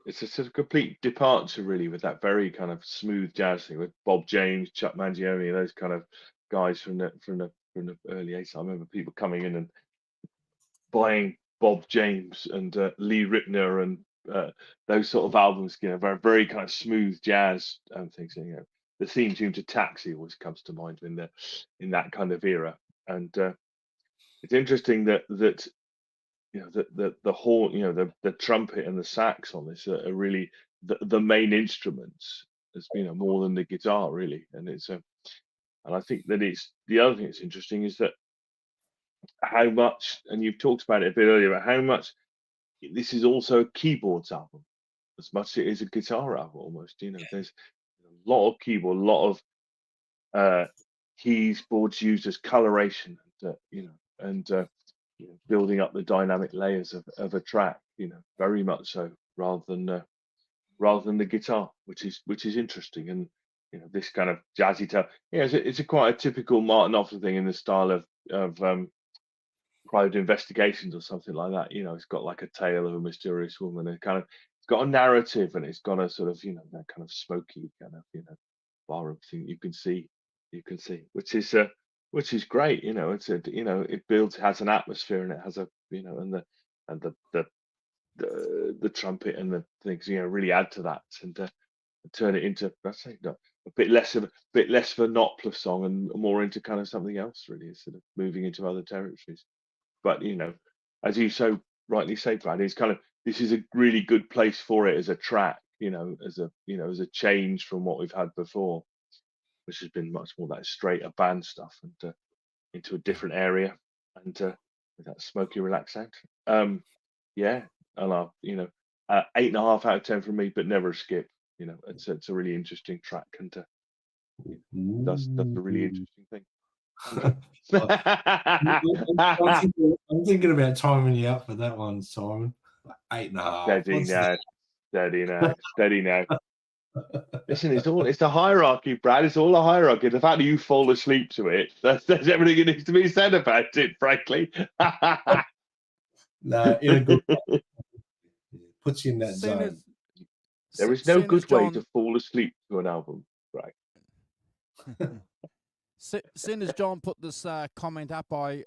it's a sort of complete departure, really, with that very kind of smooth jazz thing with Bob James, Chuck Mangione, those kind of guys from the early 80s. I remember people coming in and buying Bob James and Lee Ritner and those sort of albums, very, very kind of smooth jazz things. The theme tune to Taxi always comes to mind in that kind of era. And it's interesting that the horn, the trumpet and the sax on this are really the main instruments, as more than the guitar, really. And and I think that the other thing that's interesting is that how much, and you've talked about it a bit earlier, about how much this is also a keyboards album as much as it is a guitar album almost. There's a lot of keyboard, a lot of keyboards used as coloration, and building up the dynamic layers of a track, very much so, rather than the guitar, which is interesting. And this kind of jazzy tone, it's a quite a typical Martin Knopfler thing in the style of Private Investigations or something like that. It's got like a tale of a mysterious woman, and it's got a narrative, and it's got a sort of that kind of smoky kind of bar thing you can see, which is great. It builds, has an atmosphere, and it has a and the trumpet and the things really add to that, and turn it into, let's say, a bit less of a Knopfler song and more into kind of something else, really, sort of moving into other territories. But as you so rightly say, Brad, this is a really good place for it as a track, as a change from what we've had before, which has been much more that straighter band stuff, and into a different area, and with that smoky, relaxed sound. Yeah, and 8.5 out of 10 from me, but never a skip. It's a really interesting track, and that's a really interesting thing. I'm thinking about timing you out for that one, Simon. 8.5. Steady now. Listen, it's a hierarchy, Brad. It's all a hierarchy. The fact that you fall asleep to it, that's everything that needs to be said about it, frankly. No, in a good way. Puts you in that zone. There is no good way to fall asleep to an album, right? Soon as John put this comment up, I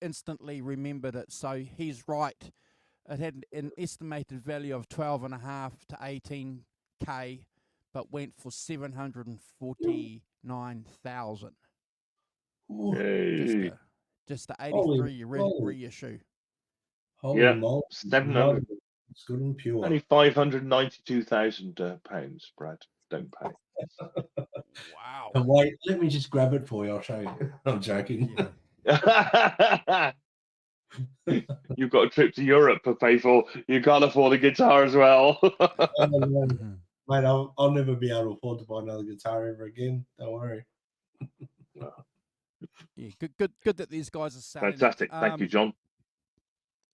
instantly remembered it. So he's right. It had an estimated value of 12.5 to 18K, but went for 749,000. Just a 83 reissue. Holy moly! 700. It's good and pure. Only £592,000, Brad. Don't pay. Wow. And wait, let me just grab it for you. I'll show you. I'm joking. Yeah. You've got a trip to Europe to pay for. You can't afford a guitar as well. Mate, I'll never be able to afford to buy another guitar ever again. Don't worry. Yeah, good that these guys are selling. Fantastic. Thank you, John.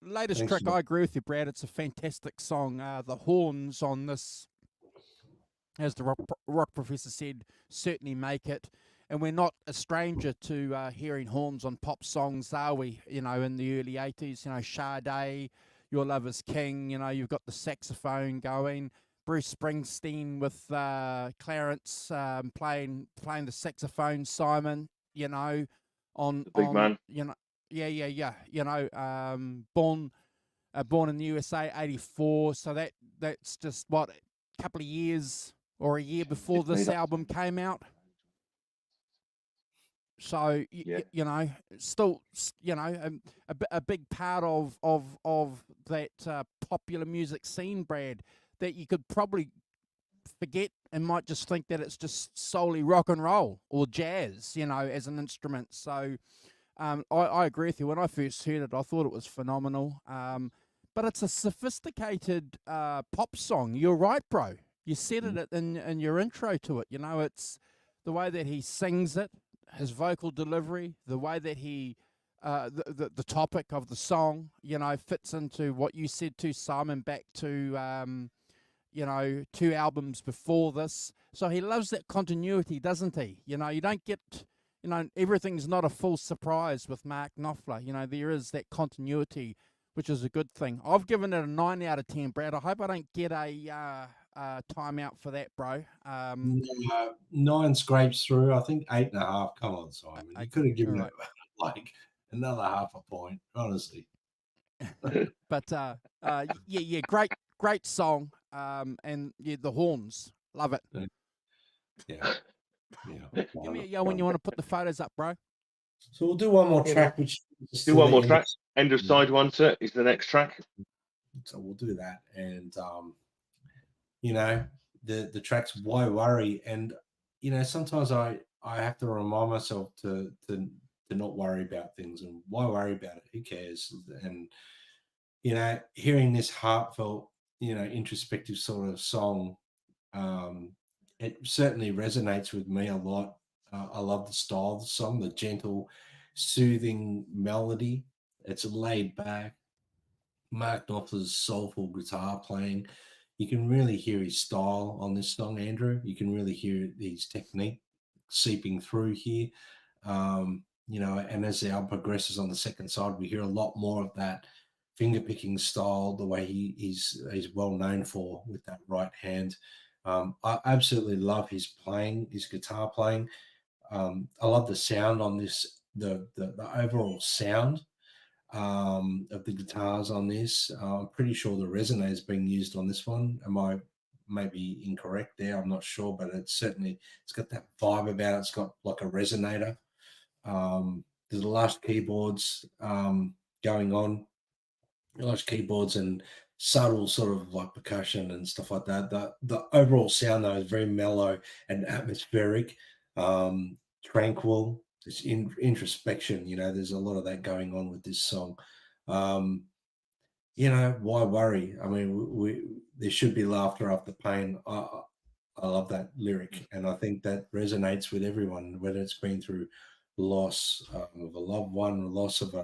Latest track, I agree with you, Brad. It's a fantastic song. The horns on this, as the rock professor said, certainly make it. And we're not a stranger to hearing horns on pop songs, are we? You know, in the early 80s, you know, Sade, Your Love Is King, you know, you've got the saxophone going. Bruce Springsteen with Clarence playing the saxophone, Simon, you know, on big man. You know, yeah. You know, born in the USA, 84. So that's just what, a couple of years or a year before this album came out. So you know, still, you know, a big part of that popular music scene, Brad, that you could probably forget and might just think that it's just solely rock and roll or jazz, you know, as an instrument. So I agree with you. When I first heard it, I thought it was phenomenal. But it's a sophisticated pop song. You're right, bro. You said it in your intro to it. You know, it's the way that he sings it, his vocal delivery, the way that he, the topic of the song, you know, fits into what you said to Simon back to, you know, 2 albums before this. So he loves that continuity, doesn't he? You know, you don't get, you know, everything's not a full surprise with Mark Knopfler. You know, there is that continuity, which is a good thing. I've given it a 9 out of 10, Brad. I hope I don't get a timeout for that, bro. 9 scrapes through. I think 8.5. Come on, Simon. You could have given it like another half a point, honestly. But yeah, great song. And yeah, the horns, love it. Yeah. Give me a yell when you want to put the photos up, bro. So we'll do one more track. Do one more track. End of side one, sir, is the next track. So we'll do that, and you know, the track's Why Worry, and you know, sometimes I have to remind myself to not worry about things, and why worry about it? Who cares? And you know, hearing this heartfelt, you know, introspective sort of song, it certainly resonates with me a lot. I love the style of the song, the gentle, soothing melody. It's laid back. Mark Knopfler's soulful guitar playing. You can really hear his style on this song, Andrew. You can really hear his technique seeping through here. You know, and as the album progresses on the second side, we hear a lot more of that finger picking style, the way he's well known for with that right hand. I absolutely love his playing, his guitar playing. I love the sound on this, the overall sound of the guitars on this. I'm pretty sure the resonator is being used on this one. Am I maybe incorrect there? I'm not sure, but it's got that vibe about it. It's got like a resonator. There's lush keyboards going on, lush keyboards and subtle sort of like percussion and stuff like that. The overall sound though is very mellow and atmospheric, tranquil. It's introspection. You know, there's a lot of that going on with this song. You know, why worry? I mean, there should be laughter after pain. I love that lyric, and I think that resonates with everyone, whether it's been through loss of a loved one, loss of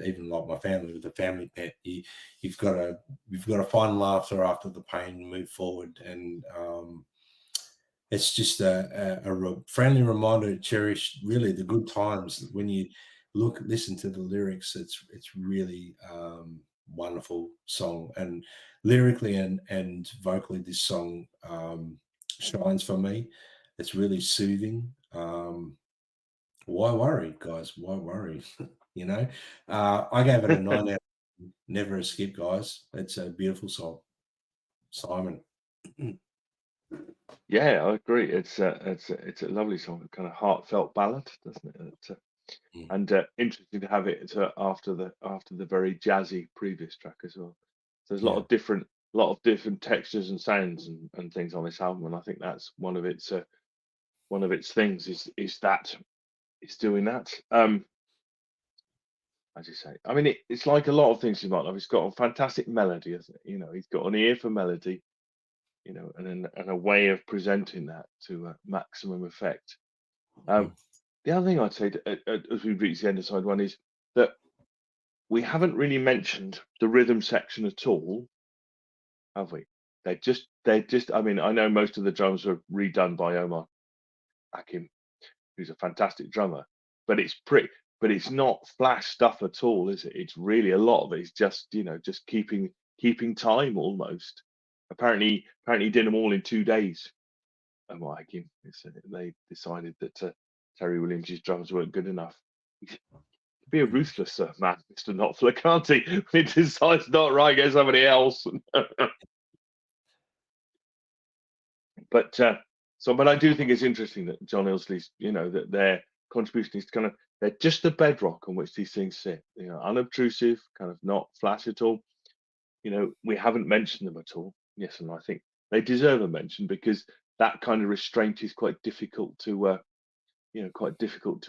Even like my family with the family pet, you've got to find laughter after the pain, move forward, and it's just a friendly reminder to cherish really the good times. When you listen to the lyrics, it's really wonderful song, and lyrically and vocally, this song shines for me. It's really soothing. Why worry, guys? Why worry? I gave it a 9 out of 10. Never a skip, guys. It's a beautiful song. Simon. Yeah, I agree. It's a lovely song, a kind of heartfelt ballad, doesn't it? And interesting to have it after the very jazzy previous track as well. So there's a lot of different textures and sounds and things on this album, and I think that's one of its things is that it's doing that. As you say, I mean, it's like a lot of things you might love. It's got a fantastic melody, hasn't it? He's got an ear for melody, and a way of presenting that to maximum effect. The other thing I'd say as we reach the end of side one is that we haven't really mentioned the rhythm section at all, have we? They're just. I mean, I know most of the drums were redone by Omar Hakim, who's a fantastic drummer, but it's not flash stuff at all, is it? It's really a lot of it is just just keeping time almost. Apparently he did them all in 2 days. Omar Hakim. They decided that Terry Williams' drums weren't good enough. Be a ruthless man, Mr. Knopfler, can't he? He decides not right, get somebody else. But I do think it's interesting that John Ilsley's, that their contribution is they're just the bedrock on which these things sit. Unobtrusive, kind of not flash at all. We haven't mentioned them at all. Yes, and I think they deserve a mention because that kind of restraint is quite difficult to,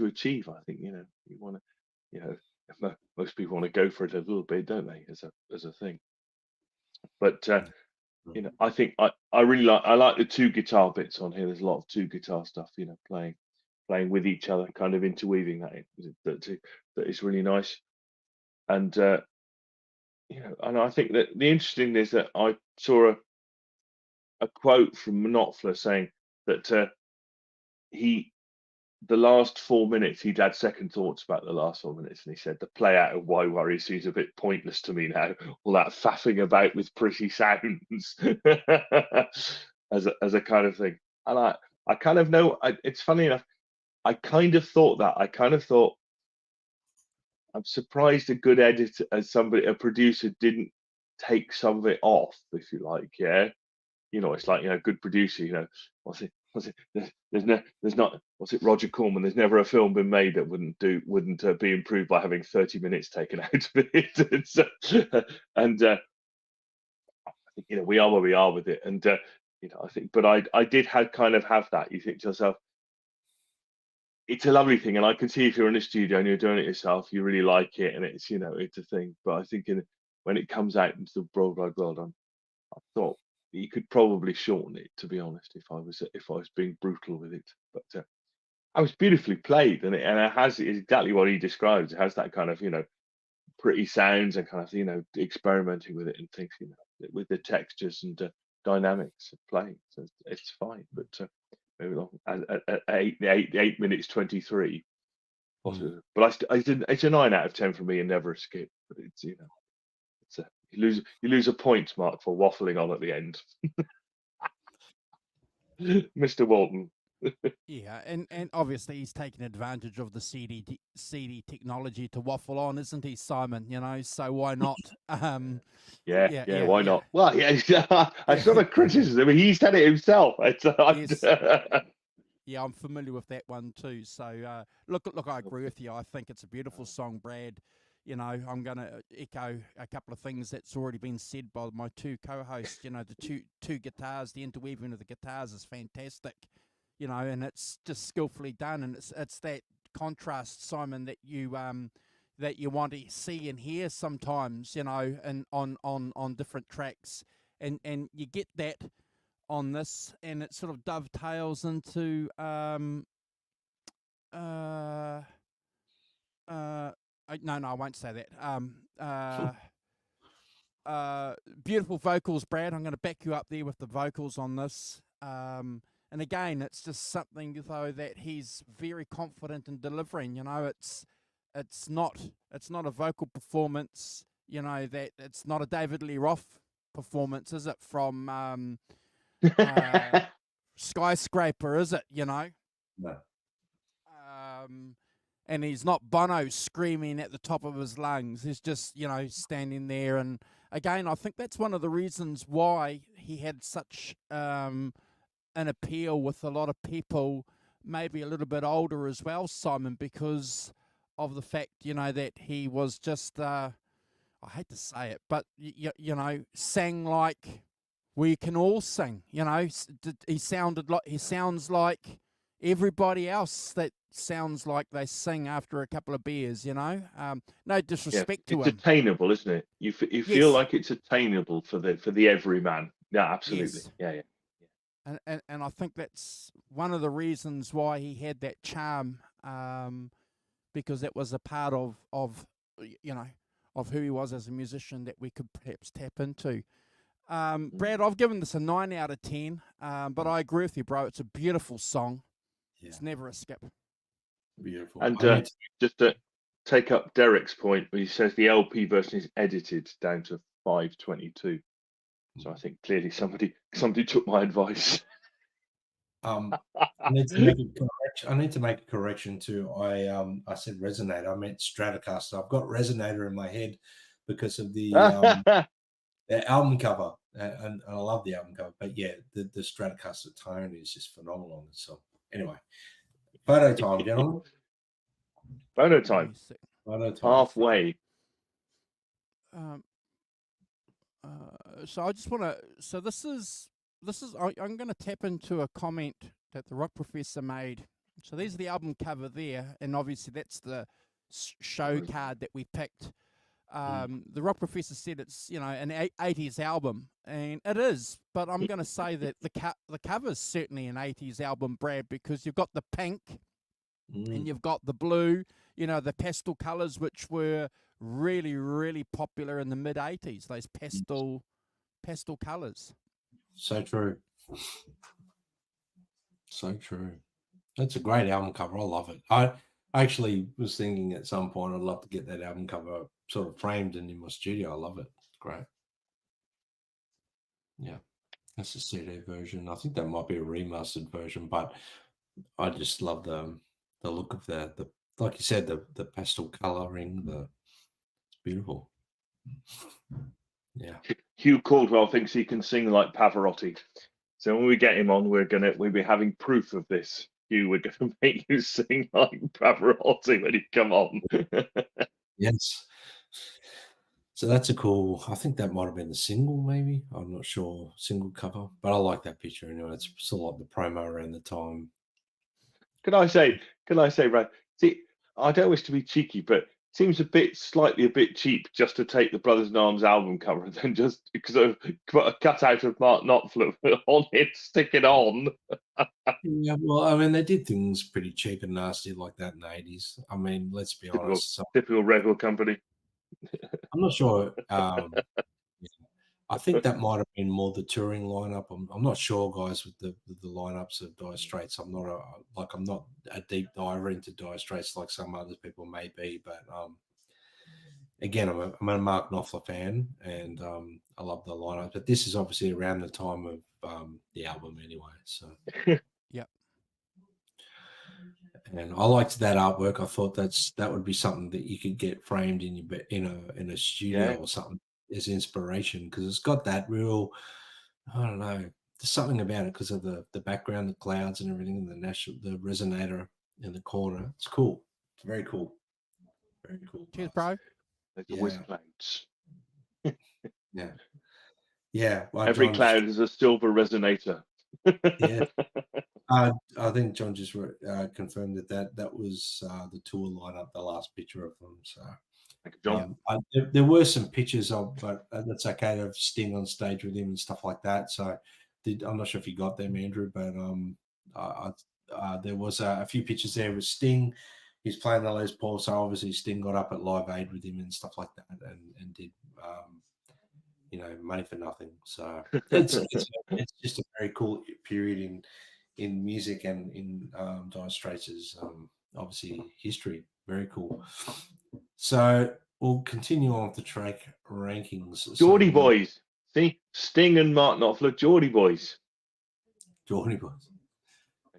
achieve. I think you want to, most people want to go for it a little bit, don't they, as a thing. But I think I really like the two guitar bits on here. There's a lot of two guitar stuff, playing with each other, kind of interweaving that is really nice. And and I think that the interesting thing is that I saw a quote from Knopfler saying that the last 4 minutes he'd had second thoughts about the last 4 minutes, and he said the play out of Why Worry seems a bit pointless to me now. All that faffing about with pretty sounds as a kind of thing. And I kind of know. It's funny enough. I kind of thought that. I kind of thought I'm surprised a good editor, a producer, didn't take some of it off, if you like. Yeah, it's like a good producer. What's it? There's not. What's it? Roger Corman. There's never a film been made that wouldn't be improved by having 30 minutes taken out of it. And I think we are where we are with it. And I think, but I did have that. You think to yourself, it's a lovely thing, and I can see if you're in a studio and you're doing it yourself, you really like it, and it's it's a thing. But I think when it comes out into the broad wide world, I thought you could probably shorten it, to be honest, if I was being brutal with it. But I was beautifully played, and it has exactly what he describes. It has that kind of pretty sounds and kind of experimenting with it and things, with the textures and dynamics of playing. So it's fine, but maybe long at 8 minutes 23. But it's a 9 out of 10 for me, and never a skip. But it's you lose a point mark for waffling on at the end. Mr. Walton. Yeah, and obviously he's taking advantage of the CD technology to waffle on, isn't he, Simon? So why not? Why not? Well, yeah, it's not a criticism. He's said it himself. Yes. Yeah, I'm familiar with that one too. So look, I agree with you. I think it's a beautiful song, Brad. I'm going to echo a couple of things that's already been said by my two co-hosts. The two guitars, the interweaving of the guitars is fantastic. And it's just skillfully done, and it's that contrast, Simon, that you want to see and hear sometimes, and on different tracks, and you get that on this, and it sort of dovetails into No, I won't say that. Beautiful vocals, Brad. I'm going to back you up there with the vocals on this. And again, it's just something though that he's very confident in delivering. You know, it's not a vocal performance. You know, that it's not a David Lee Roth performance, is it? From Skyscraper, is it? You know. No. And he's not Bono screaming at the top of his lungs. He's just, you know, standing there. And again, I think that's one of the reasons why he had such an appeal with a lot of people, maybe a little bit older as well, Simon, because of the fact, you know, that he was just, I hate to say it, but, you know, sang like we can all sing. You know, he sounds like everybody else that sounds like they sing after a couple of beers, you know. No disrespect to him. It's attainable, isn't it? You feel like it's attainable for the everyman. Yeah, absolutely. Yes. Yeah. And I think that's one of the reasons why he had that charm, because it was a part of you know, of who he was as a musician that we could perhaps tap into. Brad, I've given this a 9 out of 10, but I agree with you, bro. It's a beautiful song. Yeah. It's never a skip. Beautiful. And just to take up Derek's point, he says the LP version is edited down to 5:22. So I think clearly somebody took my advice. I need to make a correction too. I said Resonator. I meant Stratocaster. I've got Resonator in my head because of the album cover, and I love the album cover. But yeah, the Stratocaster tone is just phenomenal on this song. Anyway, photo time, gentlemen. Photo time. Halfway. So I just want to. So this is. I'm going to tap into a comment that the Rock Professor made. So there's the album cover there, and obviously that's the show card that we picked. The Rock Professor said it's, you know, an 80s album, and it is. But I'm going to say that the cover's certainly an 80s album, Brad, because you've got the pink and you've got the blue. You know, the pastel colours, which were really, really popular in the mid 80s. Those pastel colours. So true. So true. That's a great album cover. I love it. I actually was thinking at some point I'd love to get that album cover sort of framed and in my studio. I love it. It's great. Yeah. That's the CD version. I think that might be a remastered version, but I just love the look of the like you said, the pastel coloring. It's beautiful. Yeah. Hugh Caldwell thinks he can sing like Pavarotti. So when we get him on, we'll be having proof of this. Hugh, we're going to make you sing like Pavarotti when you come on. Yes. So that's a cool. I think that might have been the single, maybe. I'm not sure. Single cover, but I like that picture anyway. It's sort of like the promo around the time. Can I say, Brad? See, I don't wish to be cheeky, but seems slightly a bit cheap just to take the Brothers in Arms album cover and then just because I've got a cutout of Mark Knopfler on it, stick it on. Yeah, well, I mean, they did things pretty cheap and nasty like that in the 80s. I mean, let's be honest. Typical record company. I'm not sure. I think that might have been more the touring lineup. I'm not sure, guys, with the lineups of Dire Straits. I'm not a deep diver into Dire Straits like some other people may be. But again, I'm a Mark Knopfler fan, and I love the lineup. But this is obviously around the time of the album anyway. So yep. And I liked that artwork. I thought that would be something that you could get framed in a studio or something as inspiration, because it's got that real, I don't know, there's something about it because of the background, the clouds and everything, and the resonator in the corner. It's cool. It's very cool. Very cool. Cheers, bro. There's always clouds. Yeah. Yeah. Well, every cloud is a silver resonator. Yeah. I think John just confirmed that was the tour lineup, the last picture of them. So, John. There were some pictures of, but that's okay to have Sting on stage with him and stuff like that. So, I'm not sure if you got them, Andrew, but there was a few pictures there with Sting. he's playing the Les Paul, so obviously Sting got up at Live Aid with him and stuff like that, and did Money for Nothing. So it's just a very cool period in music and in Dire Straits' obviously history. Very cool. So we'll continue on with the track rankings. Geordie Boys. See, Sting and Mark Knopfler, Geordie Boys. Geordie Boys.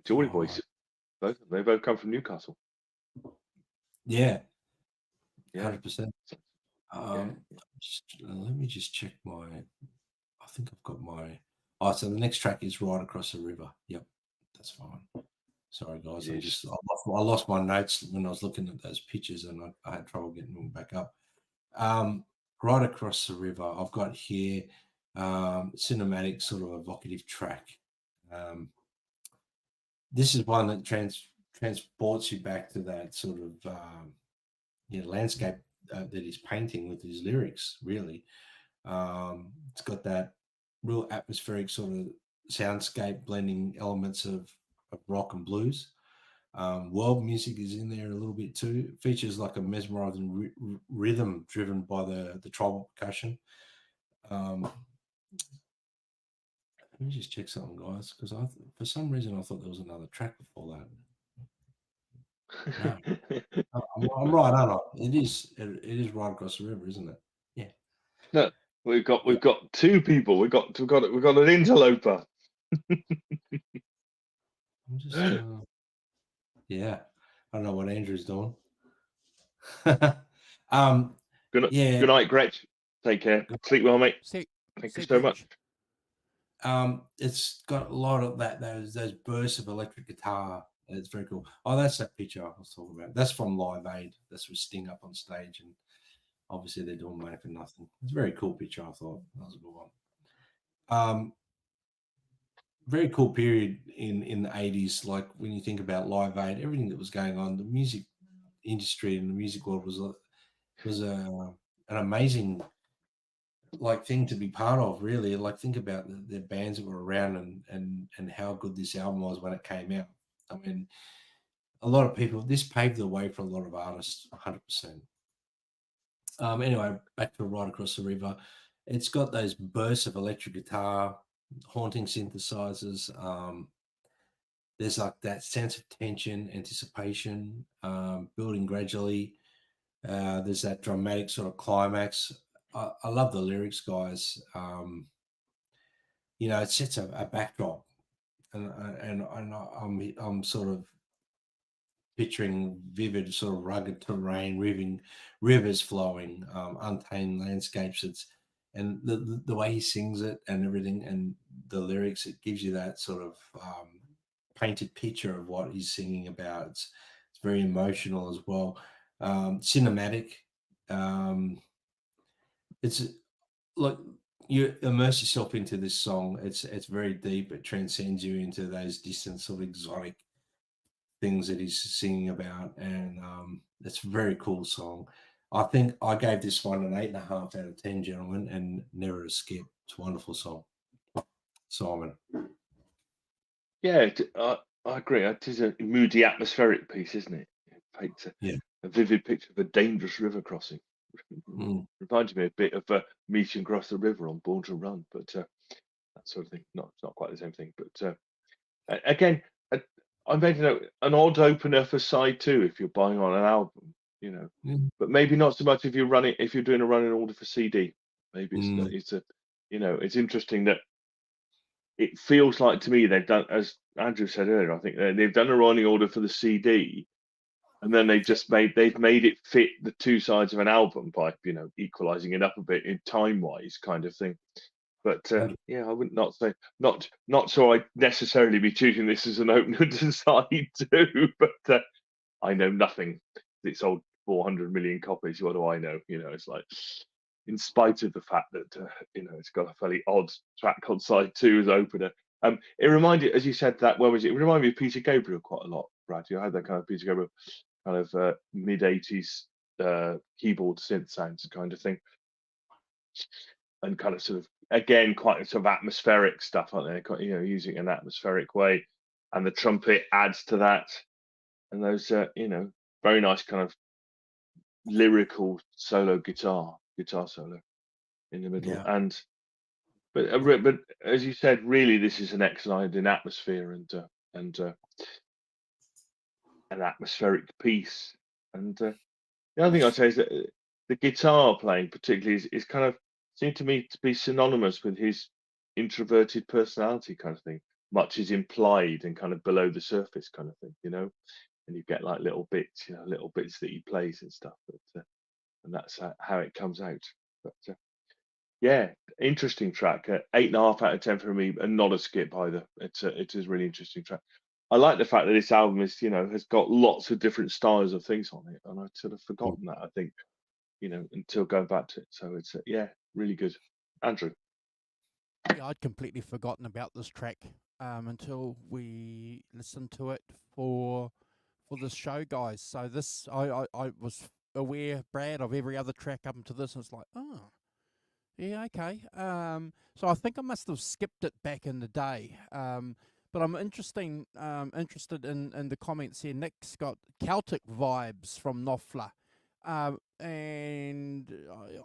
Geordie Boys. They both come from Newcastle. Yeah. 100%. Let me just check I think I've got my. Oh, so the next track is Right Across the River. Yep, that's fine. Sorry, guys. I lost my notes when I was looking at those pictures, and I had trouble getting them back up. Right Across the River, I've got here cinematic, sort of evocative track. This is one that transports you back to that sort of landscape that he's painting with his lyrics. Really, it's got that real atmospheric sort of soundscape, blending elements of rock and blues. World music is in there a little bit too. It features like a mesmerizing rhythm driven by the tribal percussion. Let me just check something, guys, because for some reason I thought there was another track before that. No, I'm right, aren't I? It is Right Across the River, isn't it? Yeah. No, we've got two people. We've got an interloper. I'm just yeah. I don't know what Andrew's doing. Good night, Gretch. Take care. Sleep well, mate. Thank you so much. It's got a lot of those bursts of electric guitar. It's very cool. Oh, that's that picture I was talking about. That's from Live Aid. That's with Sting up on stage, and obviously they're doing Money for Nothing. It's a very cool picture. I thought that was a good one. Very cool period in the 80s. Like when you think about Live Aid, everything that was going on, the music industry and the music world was an amazing thing to be part of. Really, think about the bands that were around and how good this album was when it came out. I mean, a lot of people. This paved the way for a lot of artists. 100%. Anyway, back to Right Across the River. It's got those bursts of electric guitar, haunting synthesizers. There's like that sense of tension, anticipation, building gradually. There's that dramatic sort of climax. I love the lyrics, guys. It sets a backdrop, and I'm sort of picturing vivid, sort of rugged terrain, rivers flowing, untamed landscapes. And the way he sings it and everything, and the lyrics, it gives you that sort of painted picture of what he's singing about. It's very emotional as well. Cinematic. It's like you immerse yourself into this song. It's very deep. It transcends you into those distant, sort of exotic things that he's singing about, and it's a very cool song. I think I gave this one an 8.5 out of 10, gentlemen, and never a skip. It's a wonderful song. Simon. Yeah, I agree. It is a moody, atmospheric piece, isn't it? It paints a vivid picture of a dangerous river crossing. Reminds me a bit of Meeting Across the River on Born to Run, but that sort of thing. It's not quite the same thing, but again, I made an odd opener for side 2 if you're buying on an album, but maybe not so much if you're doing a running order for CD. Maybe it's interesting that it feels like to me they've done, as Andrew said earlier, I think they've done a running order for the CD, and then they've made it fit the two sides of an album by equalizing it up a bit in time wise kind of thing. But I would not say not so I'd necessarily be choosing this as an opener to side 2, but I know nothing. It sold 400 million copies. What do I know? It's like, in spite of the fact that it's got a fairly odd track on side 2 as opener. It reminded, as you said, that where was it? It reminded me of Peter Gabriel quite a lot, Brad. You had that kind of Peter Gabriel kind of mid-80s keyboard synth sounds kind of thing, and kind of sort of, again, quite sort of atmospheric stuff, aren't they? Using it in an atmospheric way, and the trumpet adds to that, and those very nice kind of lyrical solo guitar solo in the middle. Yeah. But as you said, really, this is an exciting atmosphere and an atmospheric piece. And the other thing I'd say is that the guitar playing, particularly, is kind of seemed to me to be synonymous with his introverted personality kind of thing. Much is implied and kind of below the surface kind of thing, and you get like little bits, little bits that he plays and stuff. And that's how it comes out. But yeah, interesting track. 8.5 out of 10 for me, and not a skip either. It is a really interesting track. I like the fact that this album is, has got lots of different styles of things on it, and I'd sort of forgotten that. I think, until going back to it. So it's really good. Andrew. Yeah, I'd completely forgotten about this track until we listened to it for this show, guys. So this, I was aware, Brad, of every other track up until this, and it's like, oh, yeah, okay. So I think I must have skipped it back in the day. But I'm interested in the comments here. Nick's got Celtic vibes from Knopfler. And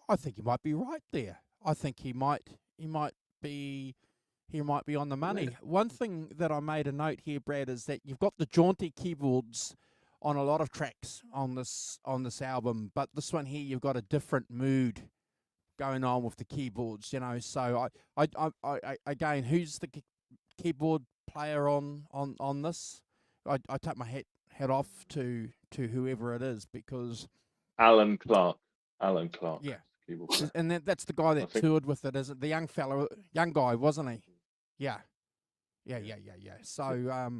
I think he might be right there. I think he might be on the money. Yeah. One thing that I made a note here, Brad, is that you've got the jaunty keyboards on a lot of tracks on this album, but this one here, you've got a different mood going on with the keyboards. So I again, who's the keyboard player on this? I take my hat off to whoever it is, because Alan Clark. Yeah, Keyboard player. and that's the guy that toured with it, is it? The young guy, wasn't he? Yeah. So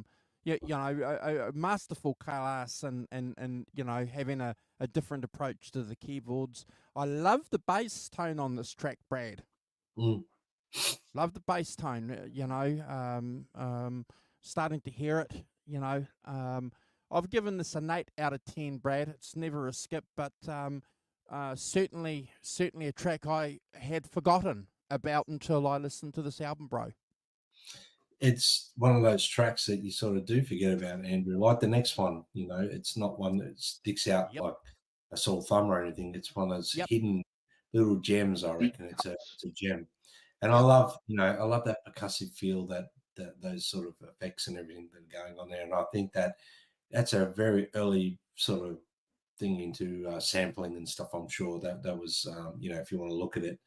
a masterful class, and having a different approach to the keyboards. I love the bass tone on this track, Brad. Love the bass tone. Starting to hear it. I've given this an 8 out of 10, Brad. It's never a skip, but certainly a track I had forgotten about until I listened to this album, bro. It's one of those tracks that you sort of do forget about, Andrew. Like the next one, it's not one that sticks out like a sore thumb or anything. It's one of those hidden little gems. I reckon it's a gem. And I love that percussive feel, that those sort of effects and everything that are going on there. And I think that's a very early sort of thing into sampling and stuff. I'm sure that was, if you want to look at it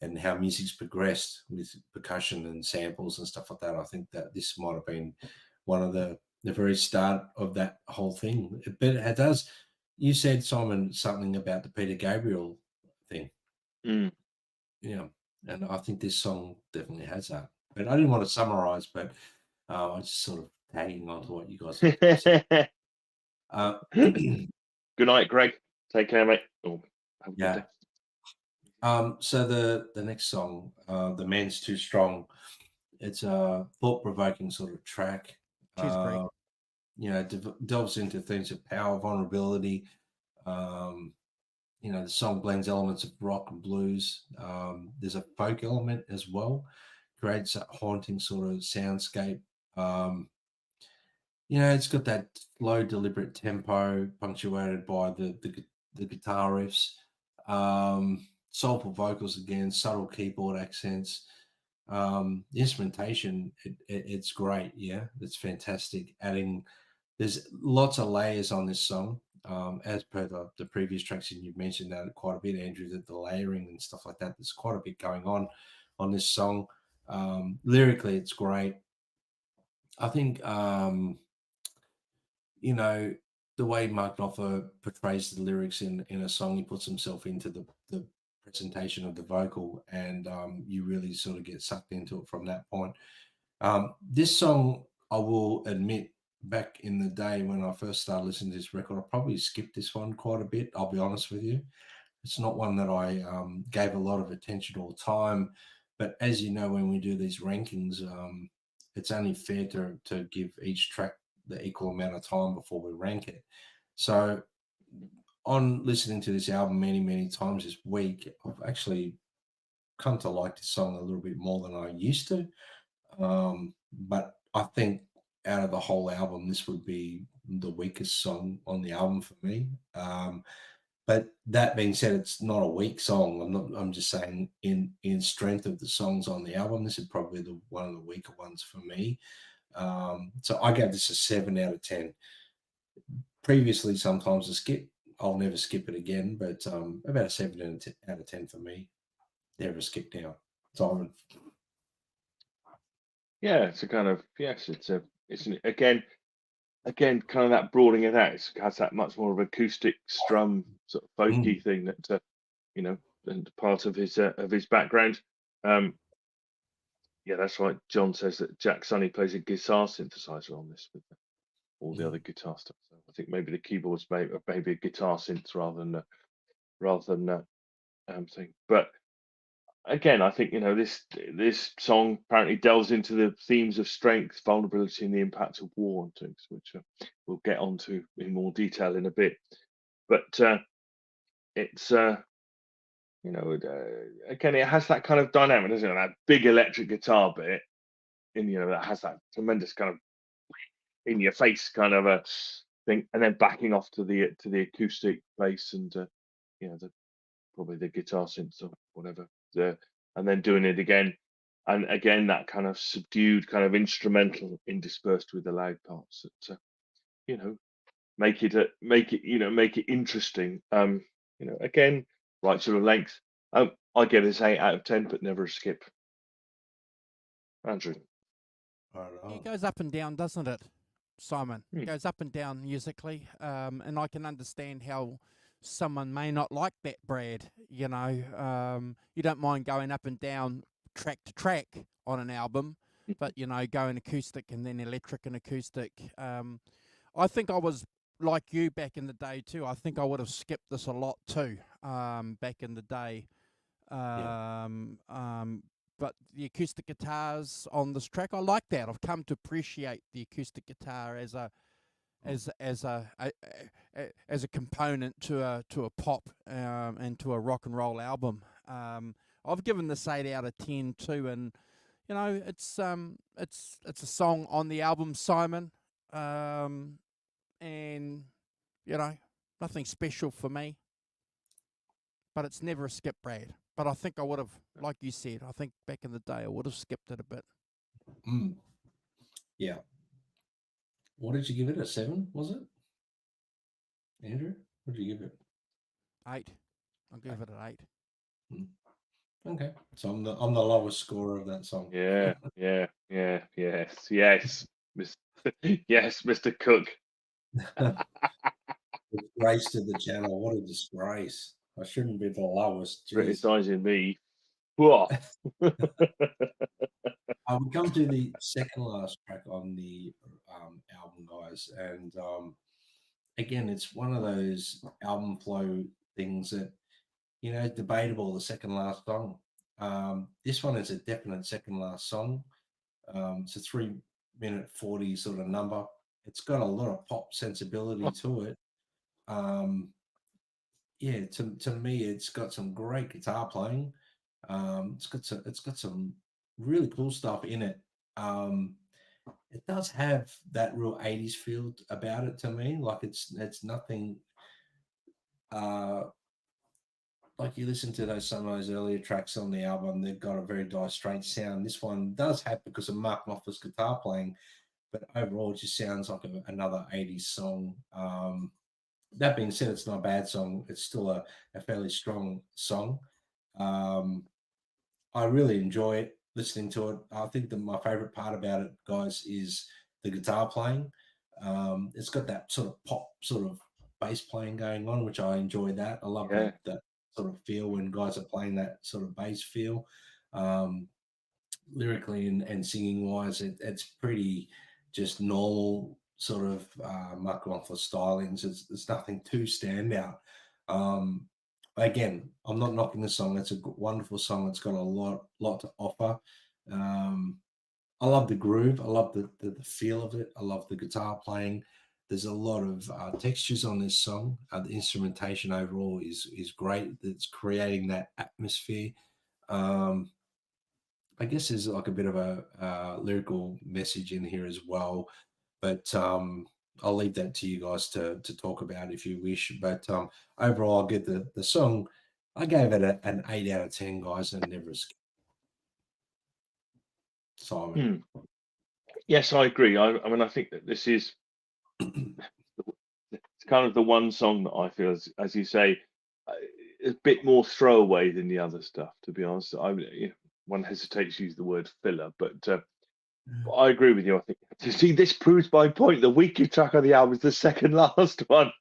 and how music's progressed with percussion and samples and stuff like that, I think that this might have been one of the very start of that whole thing. But it does. You said, Simon, something about the Peter Gabriel thing. Yeah. And I think this song definitely has that. But I didn't want to summarize, but I was just sort of tagging on to what you guys said. Good night, Greg. Take care, mate. Oh, have a good day. So the next song, The Man's Too Strong, it's a thought-provoking sort of track. Cheers, Greg. Delves into themes of power, vulnerability. The song blends elements of rock and blues. There's a folk element as well. Creates a haunting sort of soundscape. It's got that slow, deliberate tempo punctuated by the guitar riffs. Soulful vocals again, subtle keyboard accents. The instrumentation, it's great. Yeah, it's fantastic. There's lots of layers on this song. As per the previous tracks, and you've mentioned that quite a bit, Andrew, that the layering and stuff like that, there's quite a bit going on this song. Lyrically, it's great. I think, the way Mark Knopfler portrays the lyrics in a song, he puts himself into the presentation of the vocal, and you really sort of get sucked into it from that point. This song, I will admit, back in the day when I first started listening to this record, I probably skipped this one quite a bit. I'll be honest with you. It's not one that I gave a lot of attention or time. But as you know, when we do these rankings, it's only fair to give each track the equal amount of time before we rank it. So on listening to this album many, many times this week, I've actually come to like this song a little bit more than I used to. But I think out of the whole album, this would be the weakest song on the album for me. But that being said, it's not a weak song. I'm just saying in strength of the songs on the album, this is probably one of the weaker ones for me. So I gave this a 7 out of 10. Previously, sometimes a skip. I'll never skip it again, but about a 7 out of 10 for me. Never a skip now. Simon. Yeah, it's a kind of again kind of that broadening of that. It has that much more of acoustic strum sort of folky thing that and part of his background. Yeah, that's right. John says that Jack Sonny plays a guitar synthesizer on this with all the other guitar stuff. So I think maybe the keyboards maybe a guitar synth rather than thing. But again, I think this song apparently delves into the themes of strength, vulnerability, and the impact of war and things, which we'll get onto in more detail in a bit. But it's again, it has that kind of dynamic, doesn't it? That big electric guitar bit, and that has that tremendous kind of in your face kind of a thing, and then backing off to the acoustic bass and probably the guitar synth or whatever, and then doing it again, and again that kind of subdued kind of instrumental interspersed with the loud parts that make it interesting. Again, right sort of length. I give this 8 out of 10, but never a skip. Andrew. It goes up and down, doesn't it, Simon? It goes up and down musically, and I can understand how someone may not like that, Brad. You don't mind going up and down track to track on an album, but going acoustic and then electric and acoustic. I think I was like you back in the day too. I think I would have skipped this a lot too, back in the day. But the acoustic guitars on this track, I like that. I've come to appreciate the acoustic guitar as a component to a pop and to a rock and roll album. I've given this 8 out of 10 too, and it's a song on the album, Simon, and nothing special for me, but it's never a skip, Brad. But I think I would have, like you said, I think back in the day I would have skipped it a bit. Yeah. What did you give it? A 7, was it? Andrew, what did you give it? 8. I'll give it an 8. Okay, so I'm the lowest scorer of that song. Yes, yes, Mr. Cook. Disgrace to the channel. What a disgrace! I shouldn't be the lowest. Criticizing me. We come to the second last track on the album, guys, and again, it's one of those album flow things that debatable. The second last song. This one is a definite second last song. It's a 3-minute 40 sort of number. It's got a lot of pop sensibility to it. Yeah, to me, it's got some great guitar playing. It's got some really cool stuff in it. It does have that real 80s feel about it to me. Like it's nothing like you listen to some of those earlier tracks on the album, they've got a very Dire Straits sound. This one does have because of Mark Knopfler's guitar playing, but overall it just sounds like another 80s song. That being said, it's not a bad song. It's still a fairly strong song. I really enjoy it, listening to it. I think that my favorite part about it, guys, is the guitar playing. It's got that sort of pop sort of bass playing going on, which I enjoy that. I love that sort of feel when guys are playing that sort of bass feel. Lyrically and singing wise, it's pretty just normal sort of Mark Knopfler stylings. It's nothing too standout. Again, I'm not knocking the song. It's a wonderful song. It's got a lot to offer. I love the groove. I love the feel of it. I love the guitar playing. There's a lot of textures on this song. The instrumentation overall is great. It's creating that atmosphere. I guess there's like a bit of a lyrical message in here as well. but I'll leave that to you guys to talk about if you wish. But overall, I'll give the song. I gave it an 8 out of 10, guys, and never escaped. Simon. Yes, I agree. I mean, I think that this is it's kind of the one song that I feel, as you say, a bit more throwaway than the other stuff. To be honest, one hesitates to use the word filler, but I agree with you. I think to see this proves my point. The weakest track on the album is the second last one.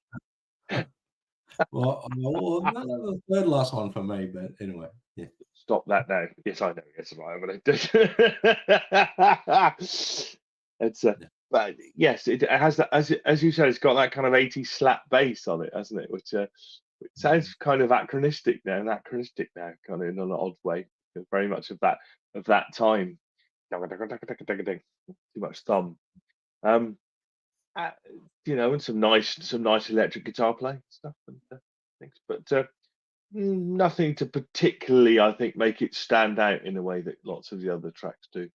Well, the third last one for me, but anyway, yeah. Stop that now. Yes, I know. Yes, right. It's but yes, it has that, as you said, it's got that kind of 80s slap bass on it, hasn't it? Which sounds kind of anachronistic now, kind of in an odd way. Very much of that time. Too much thumb. And some nice electric guitar playing stuff and things, but nothing to particularly, I think, make it stand out in a way that lots of the other tracks do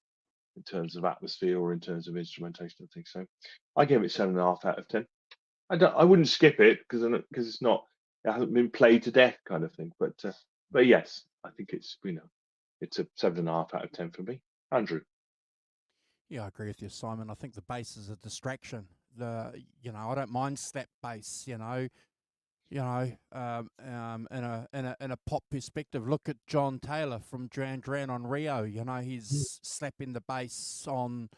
in terms of atmosphere or in terms of instrumentation and things. So I gave it 7.5 out of 10. I wouldn't skip it because it's not, it hasn't been played to death kind of thing. But yes, I think it's it's a 7.5 out of 10 for me. Andrew. Yeah, I agree with you, Simon. I think the bass is a distraction. I don't mind slap bass. In a pop perspective, look at John Taylor from Duran Duran on Rio. He's slapping the bass on,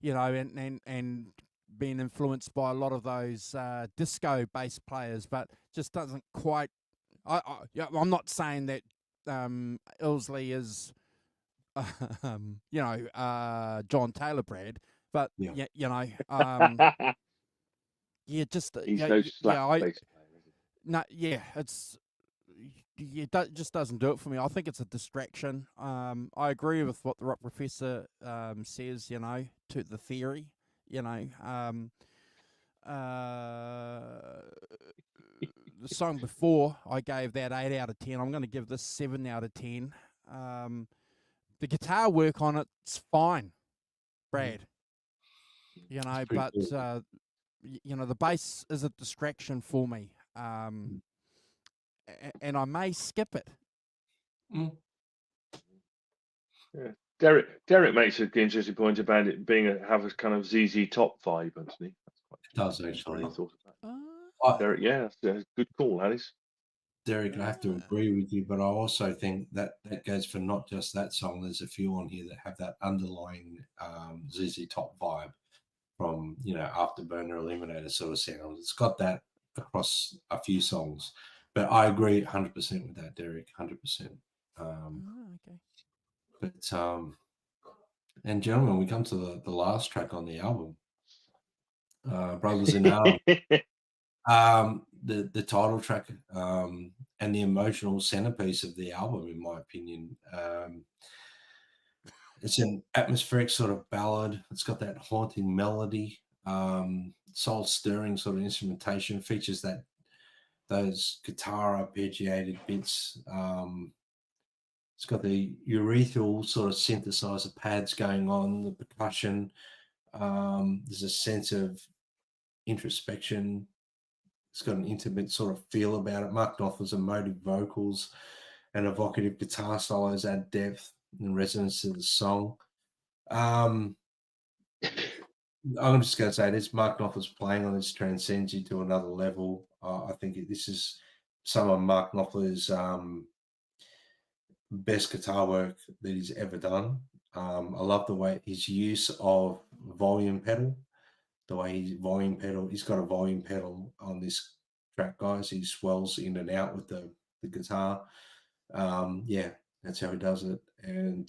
and being influenced by a lot of those disco bass players, but just doesn't quite. I'm not saying that Ilsley is, John Taylor, Brad, but yeah, just he's no slap bass player. No, yeah, it just doesn't do it for me. I think it's a distraction. I agree with what the rock professor says. To the theory. The song before I gave that 8 out of 10. I'm going to give this 7 out of 10. The guitar work on it's fine, Brad. But cool. The bass is a distraction for me. And I may skip it. Yeah. Derek makes an interesting point about it have a kind of ZZ Top vibe, doesn't he? It does actually. Derek, yeah, that's a good call, Alice. Derek, I have to agree with you, but I also think that goes for not just that song. There's a few on here that have that underlying ZZ Top vibe from Afterburner, Eliminator sort of sound. It's got that across a few songs, but I agree 100% with that, Derek. 100%. Okay. But and gentlemen, we come to the last track on the album, Brothers in Arms. The title track and the emotional centerpiece of the album, in my opinion. It's an atmospheric sort of ballad. It's got that haunting melody, soul stirring sort of instrumentation. Features those guitar arpeggiated bits. It's got the urethral sort of synthesizer pads going on, the percussion. There's a sense of introspection. It's got an intimate sort of feel about it. Mark Knopfler's emotive vocals and evocative guitar solos add depth and resonance to the song. I'm just going to say this: Mark Knopfler's playing on this transcends you to another level. I think this is some of Mark Knopfler's best guitar work that he's ever done. I love the way his use of volume pedal. The way he's got a volume pedal on this track, guys. He swells in and out with the guitar. That's how he does it. And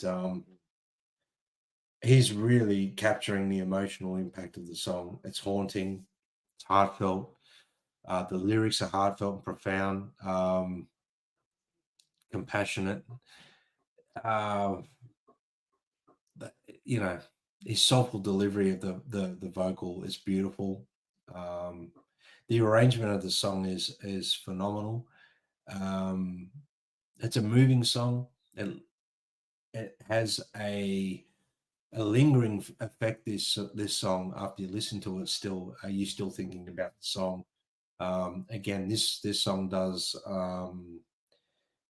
he's really capturing the emotional impact of the song. It's haunting. It's heartfelt. The lyrics are heartfelt and profound, compassionate. His soulful delivery of the vocal is beautiful. The arrangement of the song is phenomenal. It's a moving song. It has a a lingering effect. This song, after you listen to it, still are you still thinking about the song? Again, this song does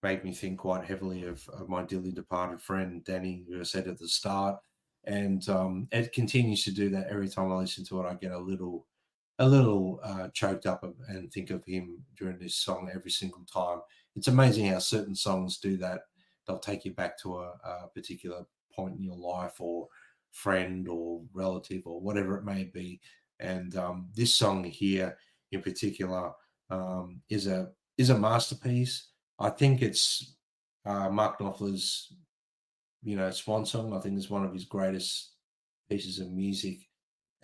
make me think quite heavily of my dearly departed friend Danny, who I said at the start, and it continues to do that every time I listen to it. I get a little choked up and think of him during this song every single time. It's amazing how certain songs do that. They'll take you back to a particular point in your life, or friend or relative or whatever it may be. And this song here in particular is a masterpiece. I think it's Mark Knopfler's, swan song. I think it's one of his greatest pieces of music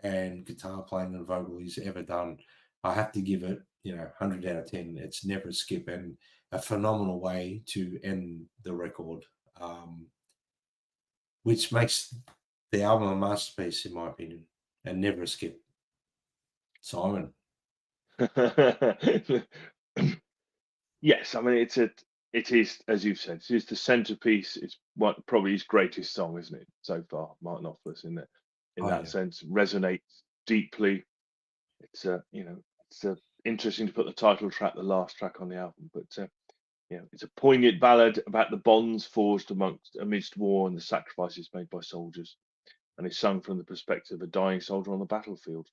and guitar playing and vocal he's ever done. I have to give it, 100 out of 10. It's never a skip, and a phenomenal way to end the record, which makes the album a masterpiece, in my opinion, and never a skip. Simon. Yes, I mean it is, as you've said, it's the centerpiece. It's probably his greatest song, isn't it, so far? Martin Knopfler's in that sense resonates deeply. It's interesting to put the title track, the last track on the album, but it's a poignant ballad about the bonds forged amidst war and the sacrifices made by soldiers, and it's sung from the perspective of a dying soldier on the battlefield.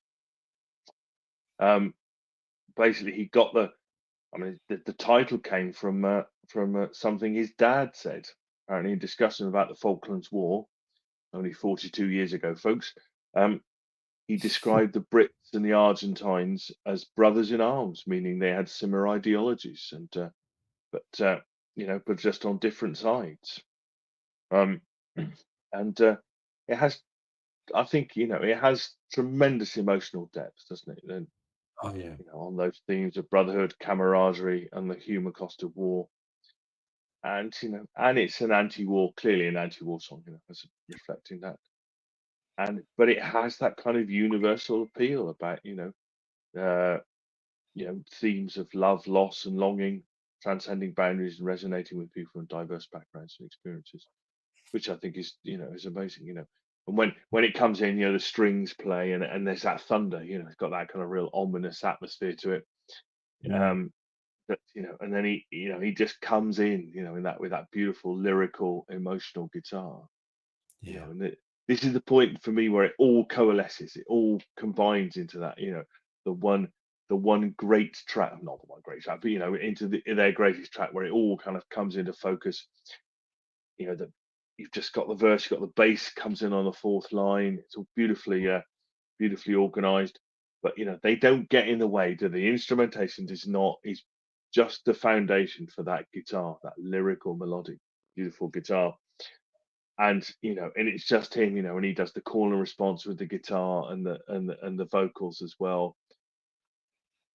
Basically, he got the title came from something his dad said, apparently in discussion about the Falklands War, only 42 years ago, folks. He described the Brits and the Argentines as brothers in arms, meaning they had similar ideologies, but just on different sides. And it has, I think, it has tremendous emotional depth, doesn't it? And on those themes of brotherhood, camaraderie, and the human cost of war. And and it's clearly an anti-war song, as reflecting that. But it has that kind of universal appeal about themes of love, loss, and longing, transcending boundaries and resonating with people from diverse backgrounds and experiences, which I think is amazing. And when it comes in, the strings play and there's that thunder. It's got that kind of real ominous atmosphere to it. But and then he just comes in, with that beautiful lyrical, emotional guitar. And this is the point for me where it all coalesces, it all combines into that, the one great track, not the one great track, but into their greatest track, where it all kind of comes into focus. That you've just got the verse, you've got the bass comes in on the fourth line. It's all beautifully organized, but they don't get in the way. The instrumentation is just the foundation for that guitar, that lyrical, melodic, beautiful guitar. And and it's just him, and he does the call and response with the guitar and the vocals as well.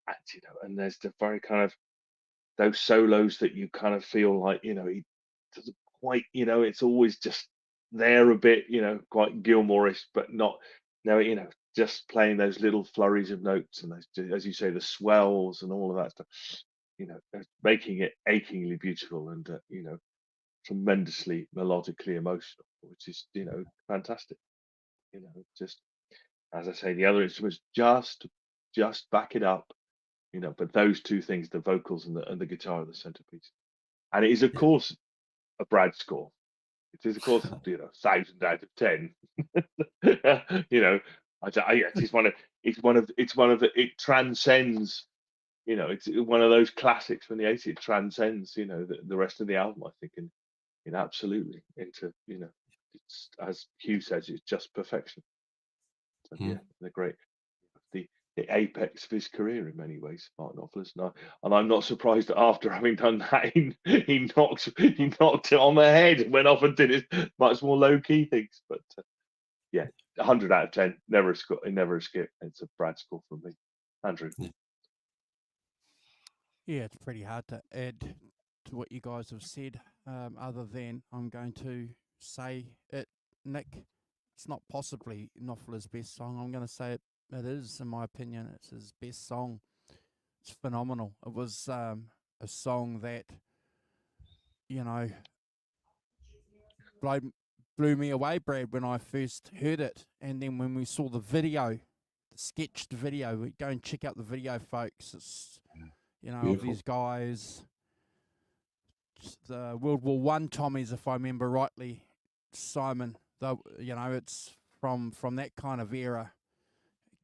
And and there's the very kind of those solos that you kind of feel like he doesn't quite, it's always just there a bit, quite Gilmore-ish, but not. No, just playing those little flurries of notes and those, as you say, the swells and all of that stuff. Making it achingly beautiful and tremendously melodically emotional, which is fantastic. Just as I say, the other instruments just back it up. But those two things, the vocals and the guitar, are the centerpiece. And it is, of course, a Brad score. It is, of course, 1,000 out of 10. It transcends. It's one of those classics from the 80s. It transcends, the rest of the album, I think, in absolutely into, it's, as Hugh says, it's just perfection. So, they're great. The apex of his career in many ways, Martin Knopfler's. And I'm not surprised that after having done that, he knocked it on the head and went off and did his much more low key things. But 100 out of 10, never a skip. It's a Brad score from me. Andrew. Yeah, it's pretty hard to add to what you guys have said, other than I'm going to say it, Nick. It's not possibly Knopfler's best song. I'm going to say it is, in my opinion. It's his best song. It's phenomenal. It was a song that, blew blew me away, Brad, when I first heard it. And then when we saw the video, the sketched video, go and check out the video, folks. It's, you know, Beautiful. of these guys, the World War One Tommies, if I remember rightly, Simon. You know, it's from that kind of era,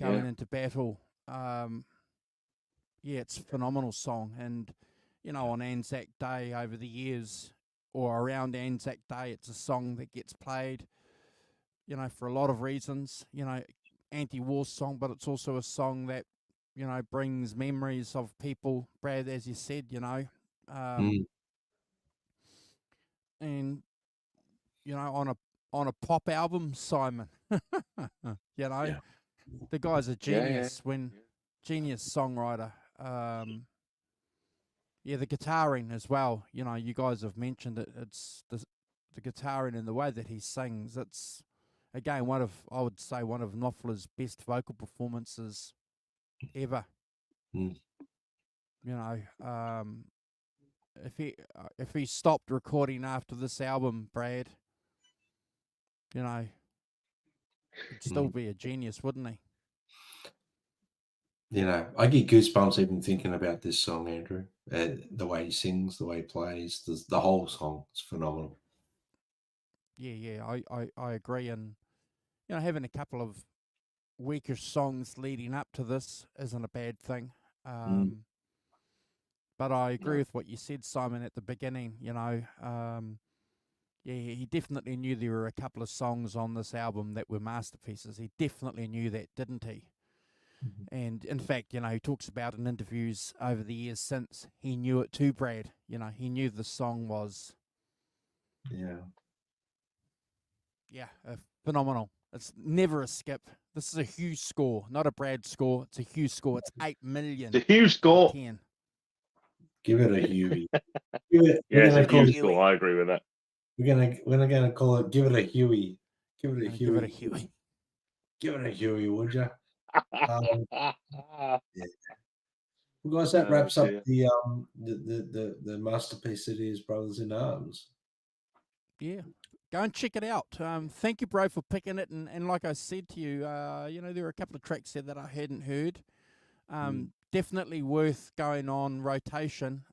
going into battle. Yeah, it's a phenomenal song. And, you know, on Anzac Day over the years, or around Anzac Day, it's a song that gets played, you know, for a lot of reasons. You know, anti-war song, but it's also a song that, you know, brings memories of people, Brad, as you said, you know. And, you know, on a pop album, Simon, you know, the guy's a genius, genius songwriter. Yeah, the guitaring as well. You know, you guys have mentioned it. It's the guitaring and the way that he sings. It's, again, I would say one of Knopfler's best vocal performances ever. You know, if he stopped recording after this album, Brad, you know, he'd still be a genius, wouldn't he? You know, I get goosebumps even thinking about this song, Andrew. The way he sings, the way he plays, the whole song is phenomenal. Yeah, I agree. And, you know, having a couple of weaker songs leading up to this isn't a bad thing. But I agree with what you said, Simon, at the beginning. You know, yeah, he definitely knew there were a couple of songs on this album that were masterpieces. He definitely knew that, didn't he? And in fact, you know, he talks about in interviews over the years since, he knew it too, Brad. You know, he knew the song was, phenomenal. It's never a skip. This is a huge score, not a Brad score. It's a huge score. It's 8 million. It's a huge score. 10. Give it a Huey. It's a huge score. I agree with that. We're gonna call it. Give it a Huey. Give it a Huey. Give it a Huey. Give it a Huey, would you? Well, guys, that wraps up the masterpiece that is Brothers in Arms. Yeah, go and check it out. Thank you, bro, for picking it. And like I said to you, you know, there are a couple of tracks there that I hadn't heard. Definitely worth going on rotation.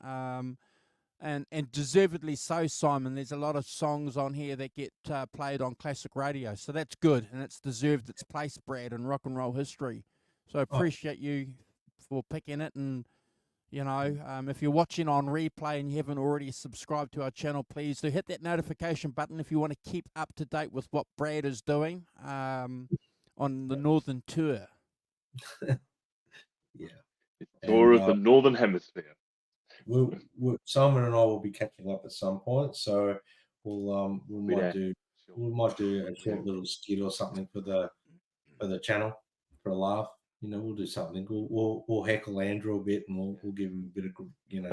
And deservedly so, Simon. There's a lot of songs on here that get played on classic radio, so that's good, and it's deserved its place, Brad, in rock and roll history. So I appreciate you for picking it. And, you know, if you're watching on replay and you haven't already subscribed to our channel, please do hit that notification button if you want to keep up to date with what Brad is doing on the Northern Tour. Tour of the Northern Hemisphere. Simon and I will be catching up at some point, so we might do a short little skit or something for the channel for a laugh. You know, we'll do something. We'll heckle Andrew a bit, and we'll give him a bit of, you know.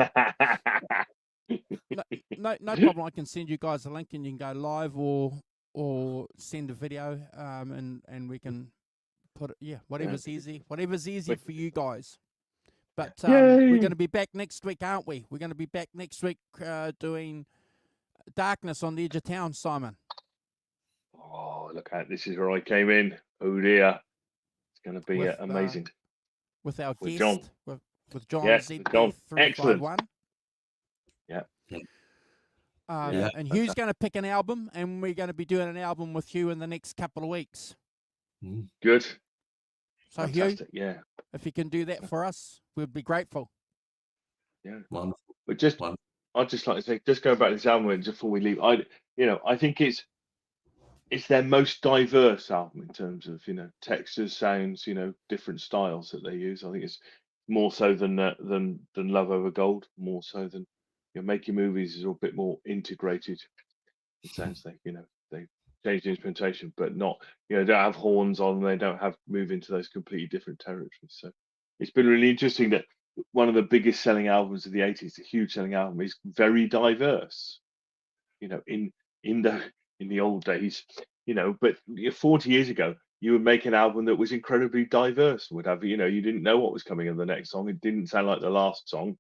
No problem. I can send you guys a link, and you can go live or send a video, and we can put it. Whatever's easy for you guys. But we're going to be back next week, aren't we? We're going to be back next week doing Darkness on the Edge of Town, Simon. Oh, look at this is where I came in. Oh dear, it's going to be amazing. With our guest, John. with John ZB351. Yeah. And Hugh's going to pick an album, and we're going to be doing an album with Hugh in the next couple of weeks. Good. So fantastic. Hugh, if you can do that for us, we'd be grateful. Yeah, wonderful. But I'd just like to say, just go back to this album just before we leave. I think it's their most diverse album in terms of, you know, textures, sounds, you know, different styles that they use. I think it's more so than Love Over Gold, more so than, you know, Making Movies is a bit more integrated. It sounds like, you know, they change the instrumentation, but not, you know, don't have horns on. They don't move into those completely different territories. So it's been really interesting that one of the biggest selling albums of the 80s, the huge selling album, is very diverse. You know, in the old days, you know, but 40 years ago, you would make an album that was incredibly diverse. Would have, you know, you didn't know what was coming in the next song. It didn't sound like the last song.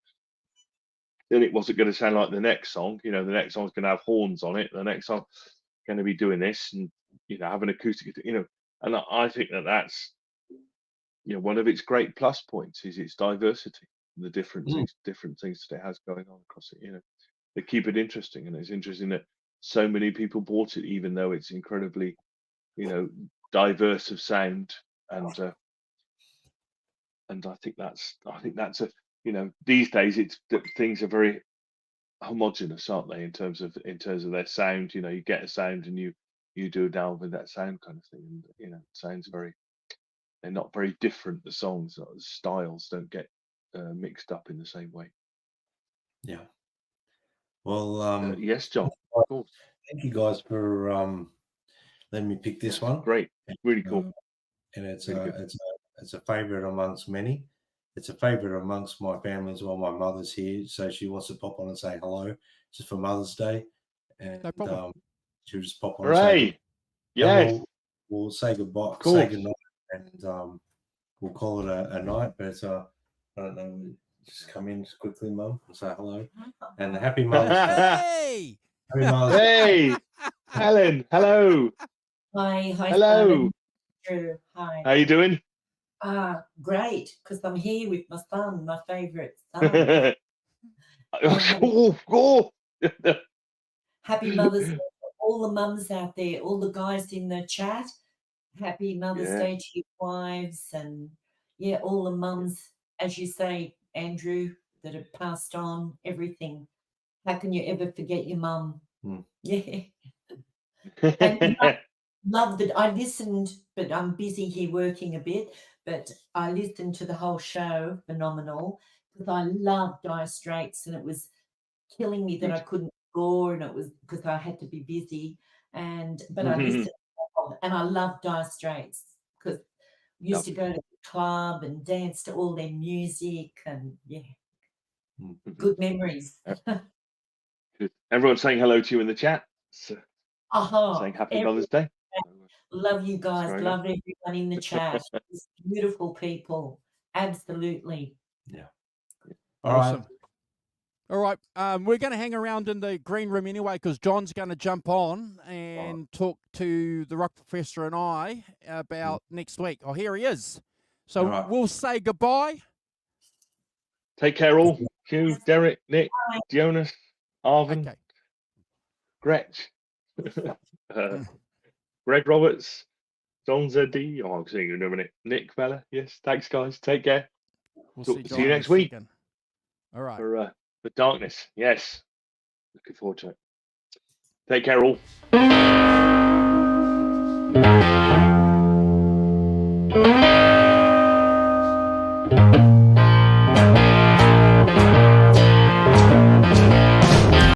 Then it wasn't going to sound like the next song. You know, the next song's going to have horns on it. The next song. going to be doing this, and have an acoustic, and I think that's one of its great plus points is its diversity, and the different things that it has going on across it. They keep it interesting, and it's interesting that so many people bought it, even though it's incredibly, diverse of sound, and I think that's a these days things are very homogenous, aren't they, in terms of their sound. You get a sound and you do a down with that sound kind of thing, and it sounds they're not very different. The songs, the styles don't get mixed up in the same way. Yeah. Well, yes, John. Of course. Thank you guys for letting me pick this one. Great, really cool. And it's a favorite amongst many. It's a favorite amongst my family as well. My mother's here, so she wants to pop on and say hello just for Mother's Day, and no problem. she'll just pop on. Hooray! Yes. We'll say goodbye, say goodnight, and we'll call it a night. But I don't know. Just come in quickly, Mum, and say hello, and happy Mother's Day. Hey! Happy Mother's Day. Helen, hello. Hi, hello. Andrew. Hi. How you doing? Great, because I'm here with my son, my favourite son. Happy Mother's Day to all the mums out there, all the guys in the chat. Happy Mother's Day to your wives, and all the mums, as you say, Andrew, that have passed on, everything. How can you ever forget your mum? Yeah. And loved it. I listened, but I'm busy here working a bit, but I listened to the whole show, phenomenal, because I love Dire Straits, and it was killing me that I couldn't score, and it was because I had to be busy, but I listened, and I love Dire Straits because I used to go to the club and dance to all their music, and good memories. Everyone's saying hello to you in the chat. So saying happy Mother's Day. Love you guys. Love everyone in the chat. It's beautiful people. Absolutely. Yeah. Awesome. All right. We're going to hang around in the green room anyway because John's going to jump on and talk to the Rock Professor and I about next week. Oh, here he is. So we'll say goodbye. Take care all. Hugh, Derek, Nick, Jonas, Arvin, Gretch, Greg Roberts, John ZD. I'm seeing you in a minute. Nick Fella. Yes. Thanks, guys. Take care. We'll see you next week. All right. For darkness. Yes. Looking forward to it. Take care all.